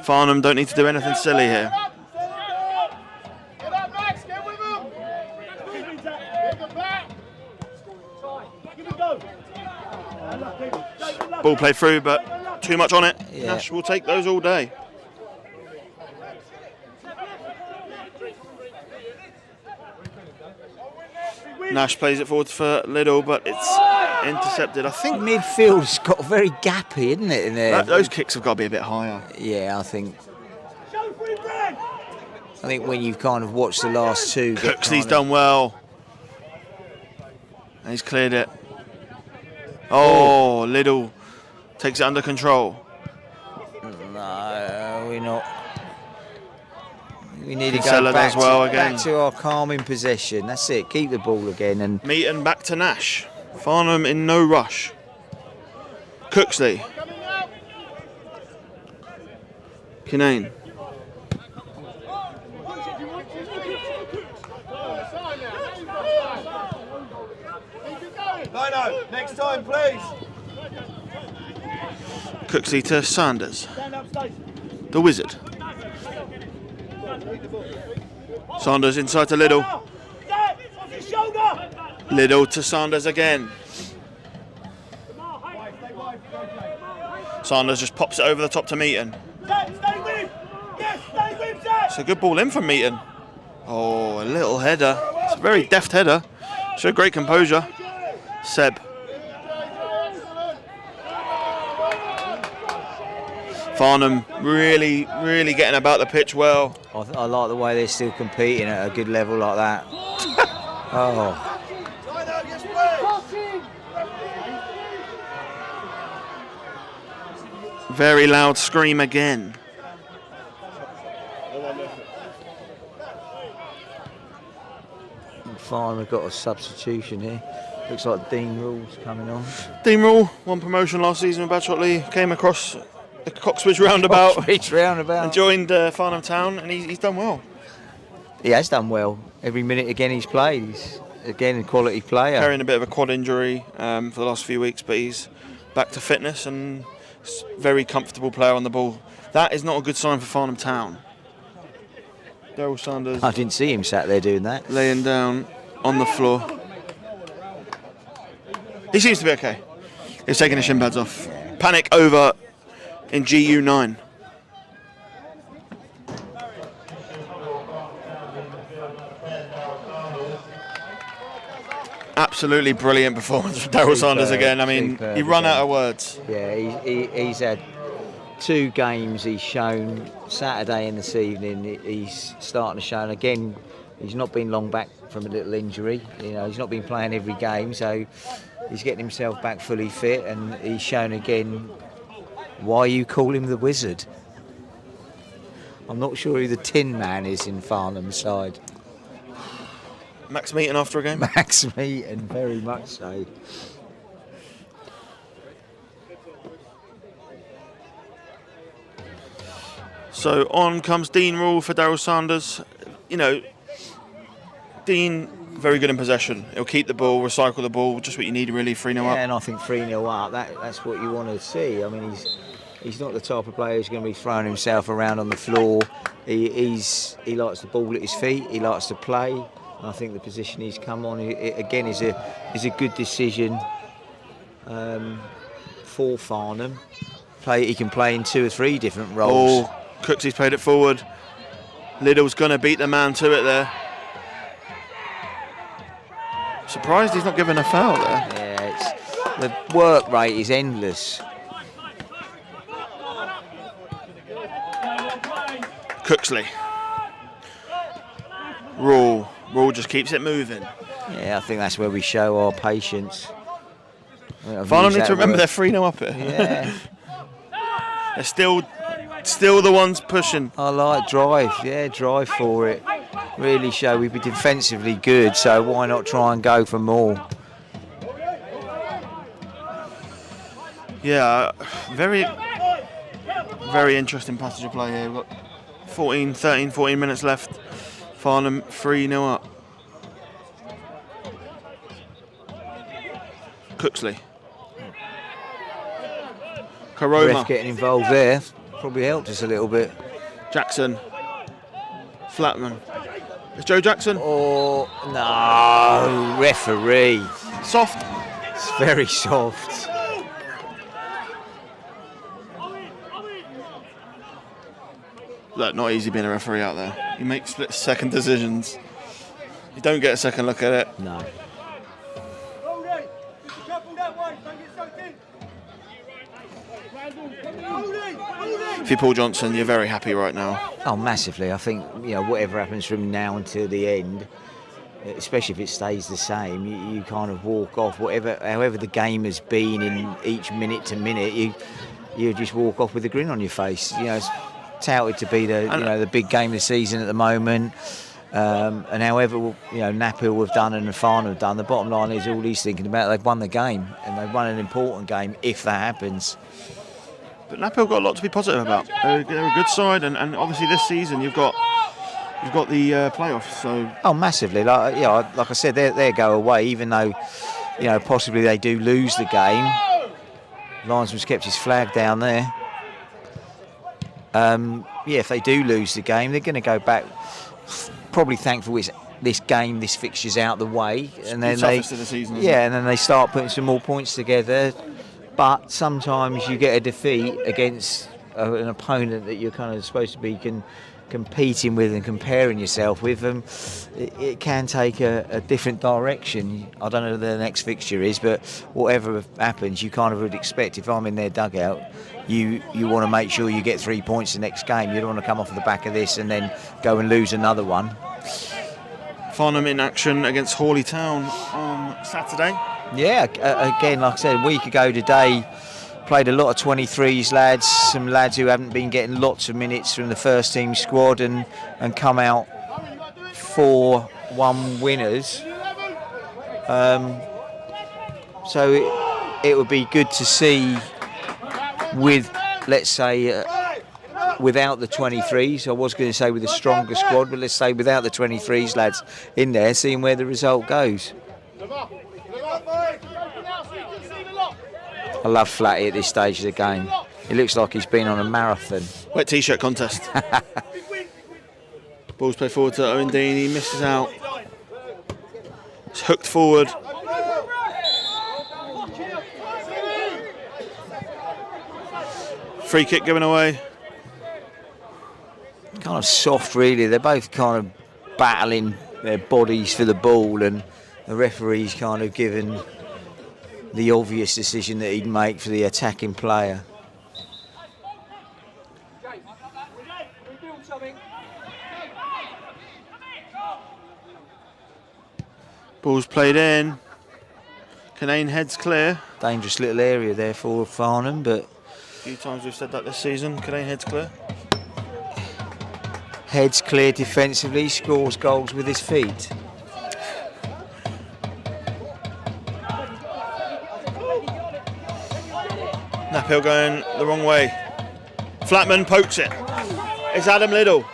[SPEAKER 2] Farnham don't need to do anything silly here. Ball played through, but too much on it.
[SPEAKER 1] Yeah.
[SPEAKER 2] Nash will take those all day. Nash plays it forward for Liddell, but it's intercepted. I think
[SPEAKER 1] Midfield's got very gappy, isn't it, in there?
[SPEAKER 2] those kicks have got to be a bit higher.
[SPEAKER 1] Yeah, I think when you've kind of watched the last two...
[SPEAKER 2] Cooksley's done well. And he's cleared it. Oh, Liddell takes it under control.
[SPEAKER 1] No, we're not. We need to
[SPEAKER 2] Kinsella
[SPEAKER 1] go back,
[SPEAKER 2] does well again.
[SPEAKER 1] back to our calming possession. That's it. Keep the ball again. And
[SPEAKER 2] Meaton back to Nash. Farnham in no rush. Cooksley. Kinane.
[SPEAKER 3] No, next time, please.
[SPEAKER 2] Cooksley to Sanders. The Wizard. Sanders inside to Liddell. Liddell to Sanders again. Sanders just pops it over the top to Meaton. It's a good ball in from Meaton. Oh, a little header. It's a very deft header. Showed great composure. Seb. Farnham really getting about the pitch well.
[SPEAKER 1] I like the way they're still competing at a good level like that. Oh.
[SPEAKER 2] Very loud scream again.
[SPEAKER 1] Farnham have got a substitution here. Looks like Dean Rule's coming on.
[SPEAKER 2] Dean Rule won promotion last season with Badshot Lee. Came across the Coxbridge roundabout. And joined Farnham Town, and he's done well.
[SPEAKER 1] He has done well. Every minute again he's played. He's again a quality player.
[SPEAKER 2] Carrying a bit of a quad injury for the last few weeks, but he's back to fitness and very comfortable player on the ball. That is not a good sign for Farnham Town. Daryl Sanders.
[SPEAKER 1] I didn't see him sat there doing that.
[SPEAKER 2] Laying down on the floor. He seems to be okay. He's taking the shin pads off. Panic over in GU9. Absolutely brilliant performance from Daryl Sanders again. I mean, he run out of words.
[SPEAKER 1] Yeah, he's had 2 games he's shown. Saturday and this evening he's starting to show. And again, he's not been long back from a little injury. You know, he's not been playing every game, so he's getting himself back fully fit, and he's shown again why you call him the Wizard. I'm not sure who the Tin Man is in Farnham's side.
[SPEAKER 2] Max Meaton after a game?
[SPEAKER 1] Max Meaton, very much so.
[SPEAKER 2] So on comes Dean Rule for Daryl Sanders. You know, Dean, very good in possession. He'll keep the ball, recycle the ball, just what you need really, 3-0 up.
[SPEAKER 1] Yeah, and I think 3-0 up, that's what you want to see. I mean, he's not the type of player who's going to be throwing himself around on the floor. He likes the ball at his feet, he likes to play. And I think the position he's come on, again, is a good decision for Farnham. He can play in 2 or 3 different roles.
[SPEAKER 2] Oh, Cooksy's played it forward. Liddell's going to beat the man to it there. Surprised he's not given a foul there.
[SPEAKER 1] Yeah, the work rate is endless.
[SPEAKER 2] Cooksley. Rule just keeps it moving.
[SPEAKER 1] Yeah, I think that's where we show our patience.
[SPEAKER 2] Farnham need to remember they're 3-0 up here.
[SPEAKER 1] Yeah.
[SPEAKER 2] They're still the ones pushing.
[SPEAKER 1] I like drive. Yeah, drive for it. Really show we've been defensively good, so why not try and go for more?
[SPEAKER 2] Yeah, very interesting passage of play here. We've got 14 minutes left. Farnham 3-0 up. Cooksley. Karoma.
[SPEAKER 1] Ref getting involved there probably helped us a little bit.
[SPEAKER 2] Jackson. Flatman. It's Joe Jackson.
[SPEAKER 1] Oh, no, referee.
[SPEAKER 2] Soft.
[SPEAKER 1] It's very soft.
[SPEAKER 2] Look, not easy being a referee out there. You make split-second decisions. You don't get a second look at it.
[SPEAKER 1] No.
[SPEAKER 2] If you're Paul Johnson, you're very happy right now.
[SPEAKER 1] Oh, massively. I think, whatever happens from now until the end, especially if it stays the same, you kind of walk off. However the game has been in each minute to minute, you just walk off with a grin on your face. It's touted to be the big game of the season at the moment. And however, Knaphill have done and Farnham have done, the bottom line is all he's thinking about, they've won the game, and they've won an important game if that happens.
[SPEAKER 2] But Knaphill got a lot to be positive about. They're a good side, and obviously this season you've got the playoffs. So
[SPEAKER 1] massively. Like I said, they go away, even though possibly they do lose the game. Linesman's kept his flag down there. If they do lose the game, they're going to go back. Probably thankful this fixture's out the way, and then
[SPEAKER 2] toughest of the season,
[SPEAKER 1] and then they start putting some more points together. But sometimes you get a defeat against an opponent that you're kind of supposed to be competing with and comparing yourself with, it can take a different direction. I don't know who the next fixture is, but whatever happens, you kind of would expect, if I'm in their dugout, you want to make sure you get 3 points the next game. You don't want to come off the back of this and then go and lose another one.
[SPEAKER 2] Farnham in action against Hawley Town on Saturday.
[SPEAKER 1] Yeah, again, like I said, a week ago today, played a lot of 23s lads, some lads who haven't been getting lots of minutes from the first team squad, and come out 4-1 winners. So it would be good to see with, let's say, without the 23s, I was going to say with a stronger squad, but let's say without the 23s lads in there, seeing where the result goes. I love Flatty at this stage of the game. It looks like he's been on a marathon.
[SPEAKER 2] Wet t-shirt contest. Ball's played forward to Owen Dean. He misses out. It's hooked forward. Free kick given away.
[SPEAKER 1] Kind of soft, really. They're both kind of battling their bodies for the ball, and the referee's kind of given the obvious decision that he'd make for the attacking player.
[SPEAKER 2] Ball's played in. Canane heads clear.
[SPEAKER 1] Dangerous little area there for Farnham, but
[SPEAKER 2] a few times we've said that this season. Canane heads clear.
[SPEAKER 1] Heads clear defensively, scores goals with his feet.
[SPEAKER 2] Knaphill going the wrong way. Flatman pokes it. It's Adam Liddell.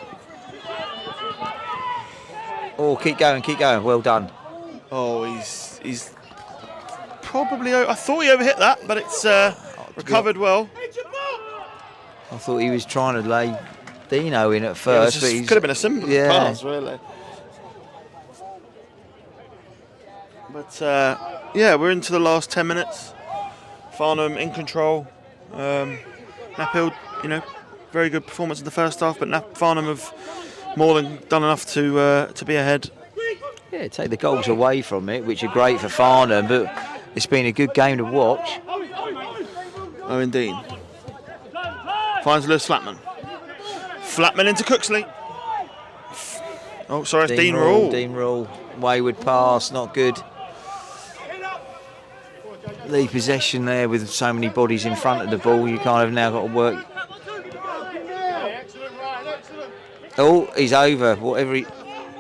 [SPEAKER 1] Oh, keep going, well done.
[SPEAKER 2] Oh, he's probably, I thought he overhit that, but it's recovered well.
[SPEAKER 1] I thought he was trying to lay Dino in at first, but
[SPEAKER 2] could have been a simple pass, really. But we're into the last 10 minutes. Farnham in control. Knaphill, very good performance in the first half, but Farnham have more than done enough to be ahead.
[SPEAKER 1] Yeah, take the goals away from it, which are great for Farnham, but it's been a good game to watch.
[SPEAKER 2] Owen Dean finds Lewis Flatman. Flatman into Cooksley. Oh, sorry, it's Dean Rule.
[SPEAKER 1] Dean Rule, wayward pass, not good. The possession there with so many bodies in front of the ball, you kind of now got to work. Oh, he's over. Whatever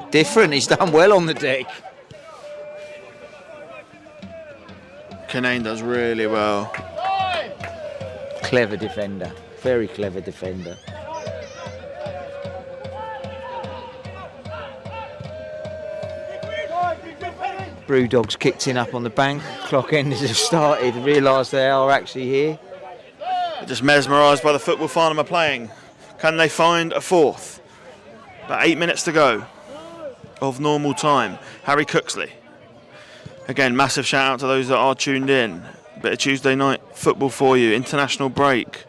[SPEAKER 1] different, he's done well on the deck.
[SPEAKER 2] Canane does really well.
[SPEAKER 1] Clever defender, very clever defender. Brewdogs kicked in up on the bank. Clock enders have started. Realised they are actually here.
[SPEAKER 2] They're just mesmerised by the football Farnham are playing. Can they find a fourth? About 8 minutes to go of normal time. Harry Cooksley. Again, massive shout out to those that are tuned in. Bit of Tuesday night football for you. International break.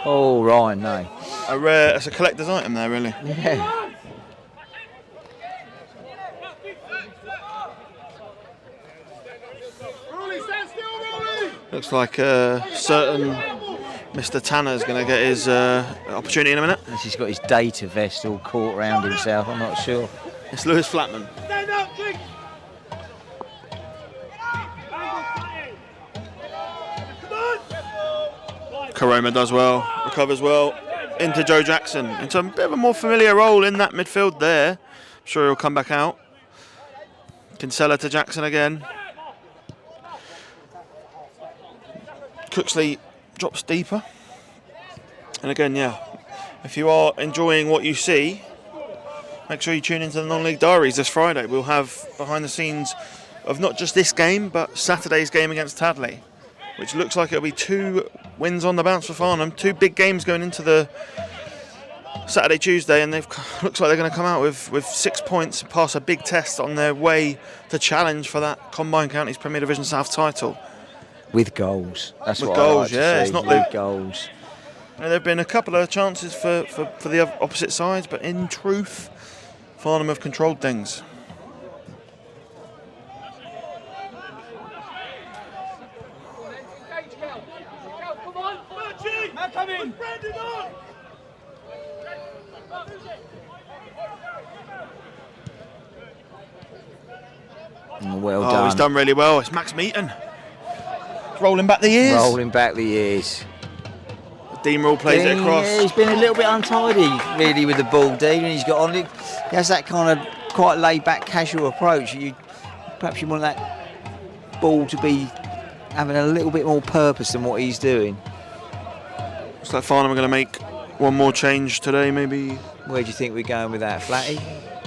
[SPEAKER 1] Oh, Ryan, no.
[SPEAKER 2] It's a collector's item there, really.
[SPEAKER 1] Yeah.
[SPEAKER 2] Looks like certain Mr. Tanner's going to get his opportunity in a minute.
[SPEAKER 1] Unless he's got his data vest all caught around himself, I'm not sure.
[SPEAKER 2] It's Lewis Flatman.
[SPEAKER 3] Stand up, drink.
[SPEAKER 2] Karoma does well, recovers well. Into Joe Jackson, into a bit of a more familiar role in that midfield there. I'm sure he'll come back out. Kinsella to Jackson again. Cooksley drops deeper. And again, yeah, if you are enjoying what you see, make sure you tune into the Non-League Diaries this Friday. We'll have behind the scenes of not just this game, but Saturday's game against Tadley, which looks like it'll be 2 wins on the bounce for Farnham. 2 big games going into the Saturday, Tuesday, and looks like they're going to come out with 6 points, pass a big test on their way to challenge for that Combined Counties Premier Division South title.
[SPEAKER 1] With goals. That's
[SPEAKER 2] With
[SPEAKER 1] what
[SPEAKER 2] goals,
[SPEAKER 1] I like to
[SPEAKER 2] yeah,
[SPEAKER 1] see.
[SPEAKER 2] it's not
[SPEAKER 1] with goals.
[SPEAKER 2] There have been a couple of chances for the opposite sides, but in truth, Farnham have controlled things.
[SPEAKER 3] Come in.
[SPEAKER 1] Well done.
[SPEAKER 2] He's done really well. It's Max Meaton. Rolling back the years.
[SPEAKER 1] Rolling back the years.
[SPEAKER 2] Dean Rule plays it across.
[SPEAKER 1] Yeah, he's been a little bit untidy, really, with the ball, Dean. And he's got on it. He has that kind of quite laid-back, casual approach. Perhaps you want that ball to be having a little bit more purpose than what he's doing.
[SPEAKER 2] Looks like Farnham are going to make one more change today, maybe.
[SPEAKER 1] Where do you think we're going with that, Flatty?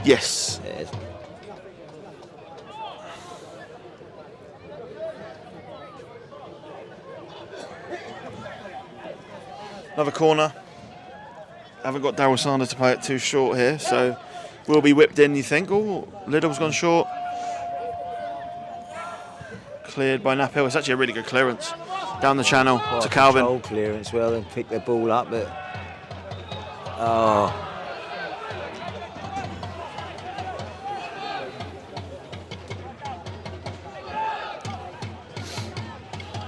[SPEAKER 2] Yes.
[SPEAKER 1] Yes.
[SPEAKER 2] Another corner. Haven't got Daryl Sanders to play it too short here, so will be whipped in, you think. Oh, Liddell's gone short. Cleared by Knaphill. It's actually a really good clearance down the channel to Calvin.
[SPEAKER 1] Control clearance well and pick the ball up, but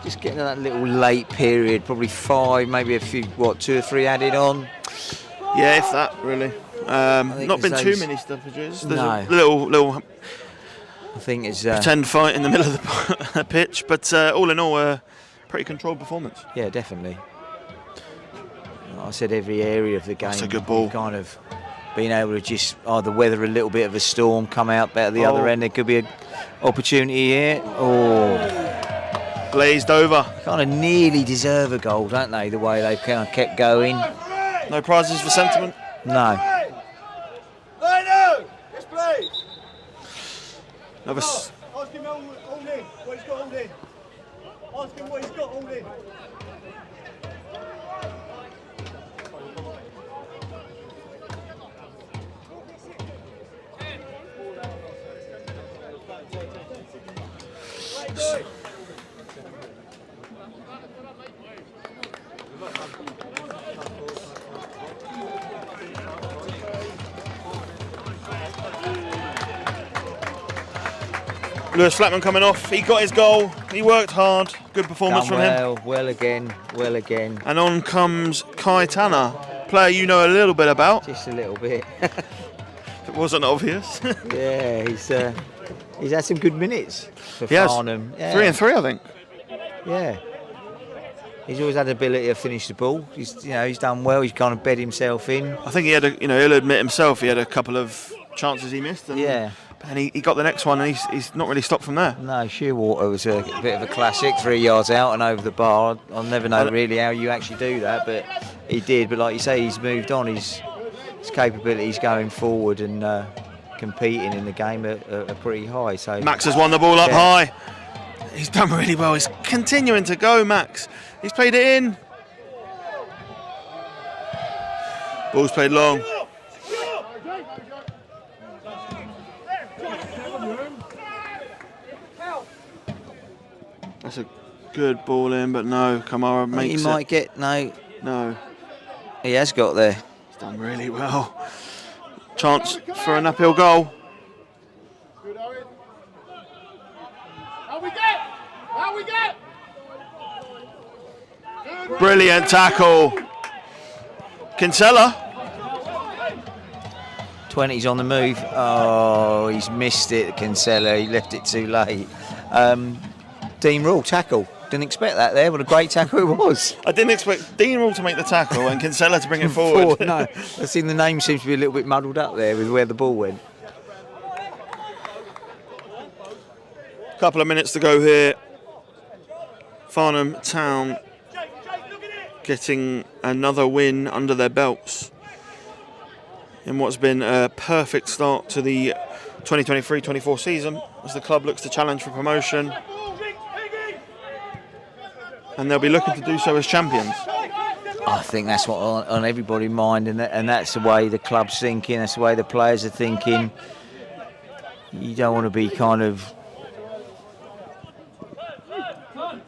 [SPEAKER 1] just getting to that little late period, probably 5, maybe a few, 2 or 3 added on.
[SPEAKER 2] Yeah, if that really. Not been too
[SPEAKER 1] those-
[SPEAKER 2] many stoppages. There's
[SPEAKER 1] No.
[SPEAKER 2] a little
[SPEAKER 1] I think it's
[SPEAKER 2] pretend fight in the middle of the pitch, but all in all, a pretty controlled performance.
[SPEAKER 1] yeah, definitely. Like I said, every area of the game.
[SPEAKER 2] That's a good ball.
[SPEAKER 1] Kind of being able to just either weather a little bit of a storm, come out better the other end. There could be an opportunity here.
[SPEAKER 2] Glazed over.
[SPEAKER 1] Kind of nearly deserve a goal, don't they? The way they've kind of kept going.
[SPEAKER 2] No prizes for sentiment.
[SPEAKER 1] No.
[SPEAKER 3] Lino! Yes, please.
[SPEAKER 2] Another
[SPEAKER 3] Ask him all in. What he's got all in. Ask him what he's got all in.
[SPEAKER 2] Lewis Flatman coming off. He got his goal. He worked hard. Good performance from him.
[SPEAKER 1] Well again.
[SPEAKER 2] And on comes Kai Tanner, player you know a little bit about.
[SPEAKER 1] Just a little bit.
[SPEAKER 2] It wasn't obvious.
[SPEAKER 1] Yeah, he's had some good minutes for
[SPEAKER 2] He has.
[SPEAKER 1] Farnham. Yeah.
[SPEAKER 2] 3 and 3, I think.
[SPEAKER 1] Yeah. He's always had the ability to finish the ball. He's done well. He's kind of bed himself in.
[SPEAKER 2] I think he had he'll admit himself he had a couple of chances he missed. And he got the next one, and he's not really stopped from there.
[SPEAKER 1] No, Shearwater was a bit of a classic, 3 yards out and over the bar. I'll never know really how you actually do that, but he did. But like you say, he's moved on. His capabilities going forward and competing in the game are pretty high. So
[SPEAKER 2] Max has won the ball up high. He's done really well. He's continuing to go, Max. He's played it in. Ball's played long. That's a good ball in, but no, Kamara makes it.
[SPEAKER 1] He might get
[SPEAKER 2] No.
[SPEAKER 1] He has got there.
[SPEAKER 2] He's done really well. Chance for a Knaphill goal. Brilliant tackle. Kinsella.
[SPEAKER 1] 20's on the move. Oh, he's missed it, Kinsella. He left it too late. Dean Rule, tackle. Didn't expect that there. What a great tackle it was.
[SPEAKER 2] I didn't expect Dean Rule to make the tackle and Kinsella to bring it forward.
[SPEAKER 1] No, I think the name seems to be a little bit muddled up there with where the ball went.
[SPEAKER 2] Couple of minutes to go here. Farnham Town getting another win under their belts in what's been a perfect start to the 2023-24 season as the club looks to challenge for promotion, and they'll be looking to do so as champions.
[SPEAKER 1] I think that's what on everybody's mind, and that's the way the club's thinking, that's the way the players are thinking. You don't want to be kind of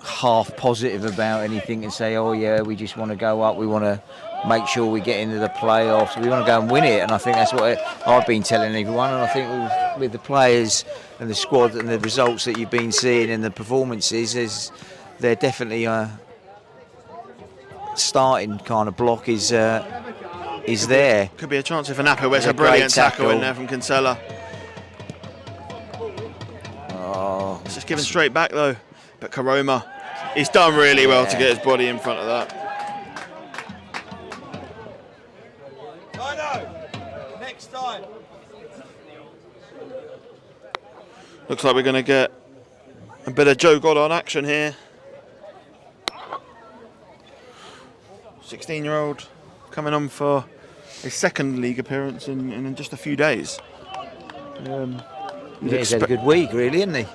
[SPEAKER 1] half positive about anything and say, oh yeah, we just want to go up, we want to make sure we get into the playoffs, we want to go and win it. And I think that's what I've been telling everyone, and I think with the players and the squad and the results that you've been seeing and the performances, they're definitely starting kind of block is there.
[SPEAKER 2] Could be a chance if Knaphill. It's a brilliant tackle in there from Kinsella.
[SPEAKER 1] Oh,
[SPEAKER 2] it's just given straight back though. But Karoma, he's done really well to get his body in front of that.
[SPEAKER 3] I know. Next time.
[SPEAKER 2] Looks like we're going to get a bit of Joe Goddard action here. 16-year-old coming on for his second league appearance in just a few days.
[SPEAKER 1] He's had a good week, really, hasn't he?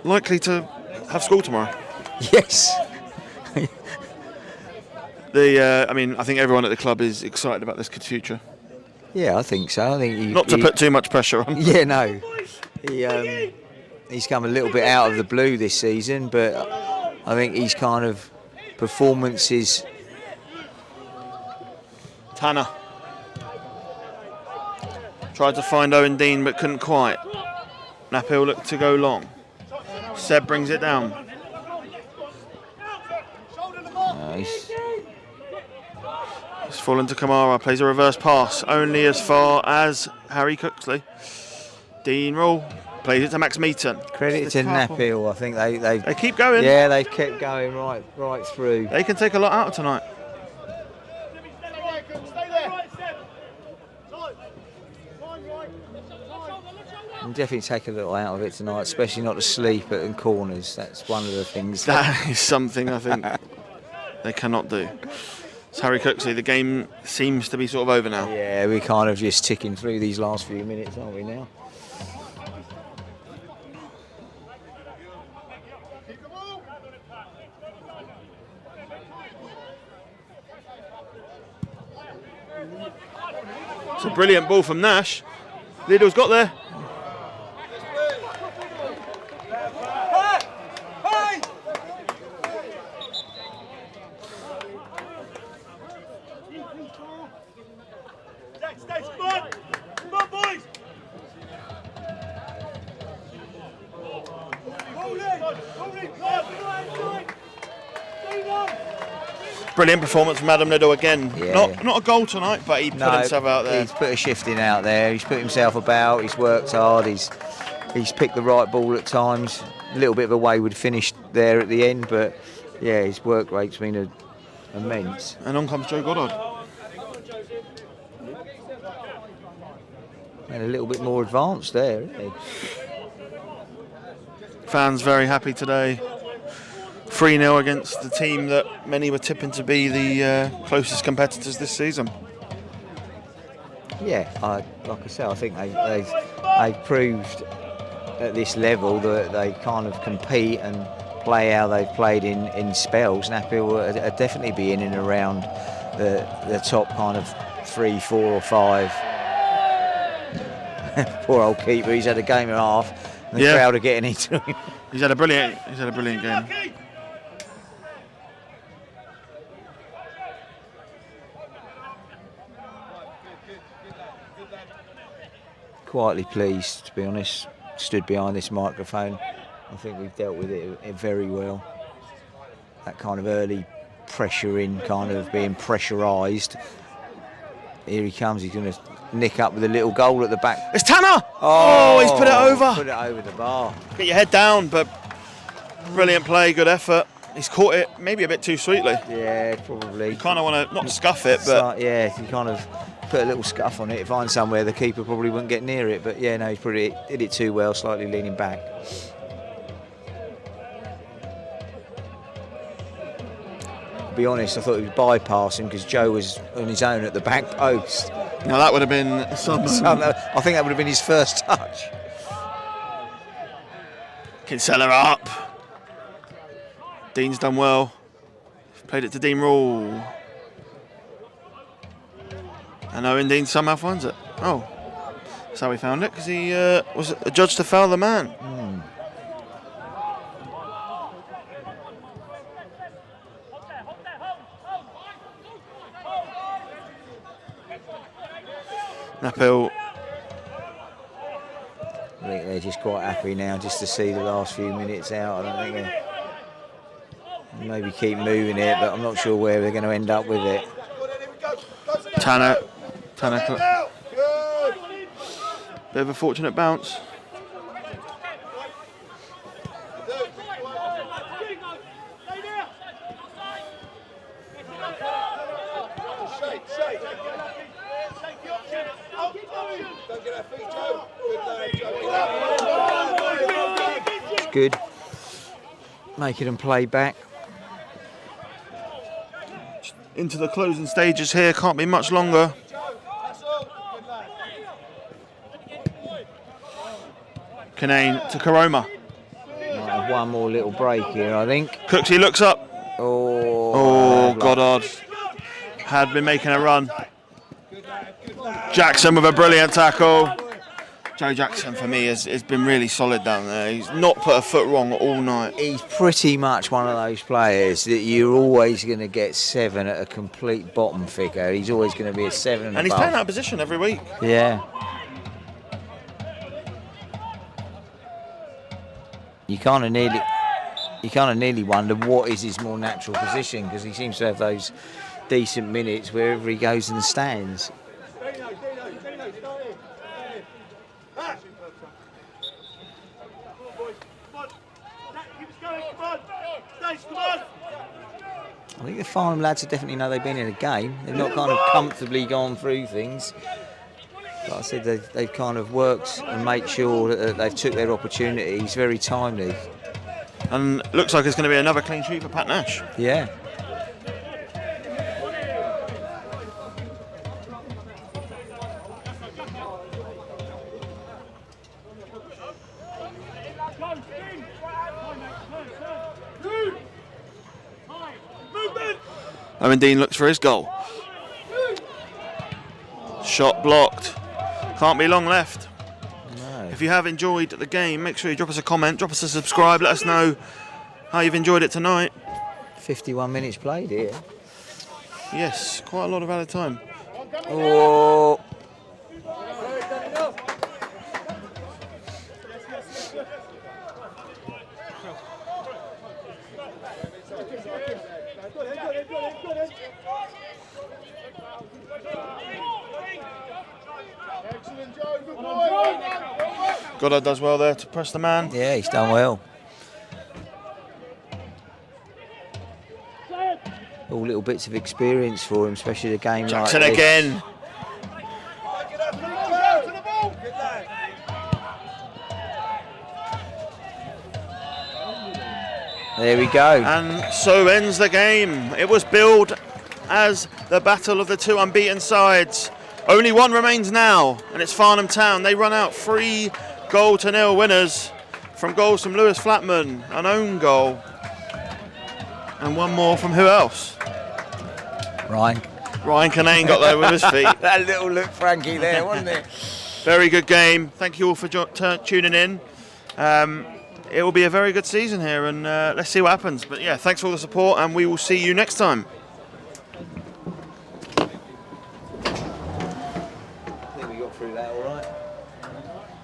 [SPEAKER 2] Likely to have school tomorrow.
[SPEAKER 1] Yes.
[SPEAKER 2] I think everyone at the club is excited about this kid's future.
[SPEAKER 1] Yeah, I think so. I think
[SPEAKER 2] not to put too much pressure on.
[SPEAKER 1] Yeah, no. He's come a little bit out of the blue this season, but I think he's kind of performances.
[SPEAKER 2] Tanner tried to find Owen Dean but couldn't quite. Knaphill looked to go long. Seb brings it down.
[SPEAKER 1] Nice.
[SPEAKER 2] It's fallen to Kamara, plays a reverse pass only as far as Harry Cooksley. Dean Rule plays it to Max Meaton.
[SPEAKER 1] Credit to Knaphill. I think
[SPEAKER 2] they keep going.
[SPEAKER 1] Yeah, they've kept going right through.
[SPEAKER 2] They can take a lot out of tonight.
[SPEAKER 1] And definitely take a little out of it tonight, especially not to sleep in corners. That's one of the things.
[SPEAKER 2] That is something I think they cannot do. It's Harry Cooksley. The game seems to be sort of over now.
[SPEAKER 1] Yeah, we're kind of just ticking through these last few minutes, aren't we now?
[SPEAKER 2] It's a brilliant ball from Nash. Lidl's got there. Brilliant performance from Adam Liddle again.
[SPEAKER 1] Yeah.
[SPEAKER 2] Not a goal tonight, but he put himself out there.
[SPEAKER 1] He's put a shifting out there. He's put himself about. He's worked hard. He's picked the right ball at times. A little bit of a wayward finish there at the end, but yeah, his work rate's been immense.
[SPEAKER 2] And on comes Joe Goddard.
[SPEAKER 1] And a little bit more advanced there, isn't he?
[SPEAKER 2] Fans very happy today. 3-0 against the team that many were tipping to be the closest competitors this season.
[SPEAKER 1] Yeah, like I said, I think they've proved at this level that they kind of compete and play how they've played in spells. Knaphill will definitely be in and around the top kind of 3, 4 or 5. Poor old keeper, he's had a game and a half and the crowd are getting into him.
[SPEAKER 2] He's had a brilliant game.
[SPEAKER 1] quietly pleased, to be honest. Stood behind this microphone. I think we've dealt with it very well. That kind of early pressure in, kind of being pressurised. Here he comes, he's going to nick up with a little goal at the back.
[SPEAKER 2] It's Tanner! Oh, he's put it over.
[SPEAKER 1] Put it over the bar.
[SPEAKER 2] Get your head down, but brilliant play, good effort. He's caught it maybe a bit too sweetly.
[SPEAKER 1] Yeah, probably.
[SPEAKER 2] You kind of want to not scuff it, but...
[SPEAKER 1] yeah, you kind of put a little scuff on it, find somewhere the keeper probably wouldn't get near it. But yeah, no, he did it too well, slightly leaning back. To be honest, I thought he was bypassing because Joe was on his own at the back post.
[SPEAKER 2] Now that would have been
[SPEAKER 1] I think that would have been his first touch.
[SPEAKER 2] Kinsella up. Dean's done well. Played it to Dean Rule. And Owen Dean somehow finds it. Oh, that's how he found it, because he was adjudged to foul the man. Knaphill.
[SPEAKER 1] I think they're just quite happy now just to see the last few minutes out. I don't think they maybe keep moving it, but I'm not sure where they're going to end up with it.
[SPEAKER 2] Tanner. Bit of a fortunate bounce.
[SPEAKER 1] It's good. Making them play back.
[SPEAKER 2] Into the closing stages here, can't be much longer. Canane to Karoma.
[SPEAKER 1] Might have one more little break here, I think.
[SPEAKER 2] Cooksey looks up.
[SPEAKER 1] Oh,
[SPEAKER 2] Goddard had been making a run. Jackson with a brilliant tackle. Joe Jackson, for me, has been really solid down there. He's not put a foot wrong all night.
[SPEAKER 1] He's pretty much one of those players that you're always going to get 7 at a complete bottom figure. He's always going to be a 7 and
[SPEAKER 2] he's
[SPEAKER 1] above.
[SPEAKER 2] playing that position every week.
[SPEAKER 1] Yeah. You kind of nearly wonder what is his more natural position, because he seems to have those decent minutes wherever he goes in the stands. I think the Farnham lads definitely know they've been in a game. They've not kind of comfortably gone through things. Like I said, they've kind of worked and made sure that they've took their opportunities very timely.
[SPEAKER 2] And looks like it's going to be another clean sheet for Pat Nash.
[SPEAKER 1] Yeah.
[SPEAKER 2] Owen Dean looks for his goal. Shot blocked. Can't be long left.
[SPEAKER 1] No.
[SPEAKER 2] If you have enjoyed the game, make sure you drop us a comment, drop us a subscribe, let us know how you've enjoyed it tonight.
[SPEAKER 1] 51 minutes played here.
[SPEAKER 2] Yes, quite a lot of added time.
[SPEAKER 1] Oh.
[SPEAKER 2] Goddard does well there to press the man.
[SPEAKER 1] Yeah, he's done well. All little bits of experience for him, especially the game
[SPEAKER 2] Jackson
[SPEAKER 1] like this.
[SPEAKER 2] again.
[SPEAKER 1] There we go.
[SPEAKER 2] And so ends the game. It was billed as the battle of the two unbeaten sides. Only one remains now, and it's Farnham Town. They run out 3-0 winners from goals from Lewis Flatman, an own goal, and one more from who else?
[SPEAKER 1] Ryan
[SPEAKER 2] Canane got there with his feet.
[SPEAKER 1] That little look Frankie there, wasn't it?
[SPEAKER 2] Very good game. Thank you all for tuning in. It will be a very good season here, and let's see what happens. But yeah, thanks for all the support, and we will see you next time.
[SPEAKER 1] through that all right.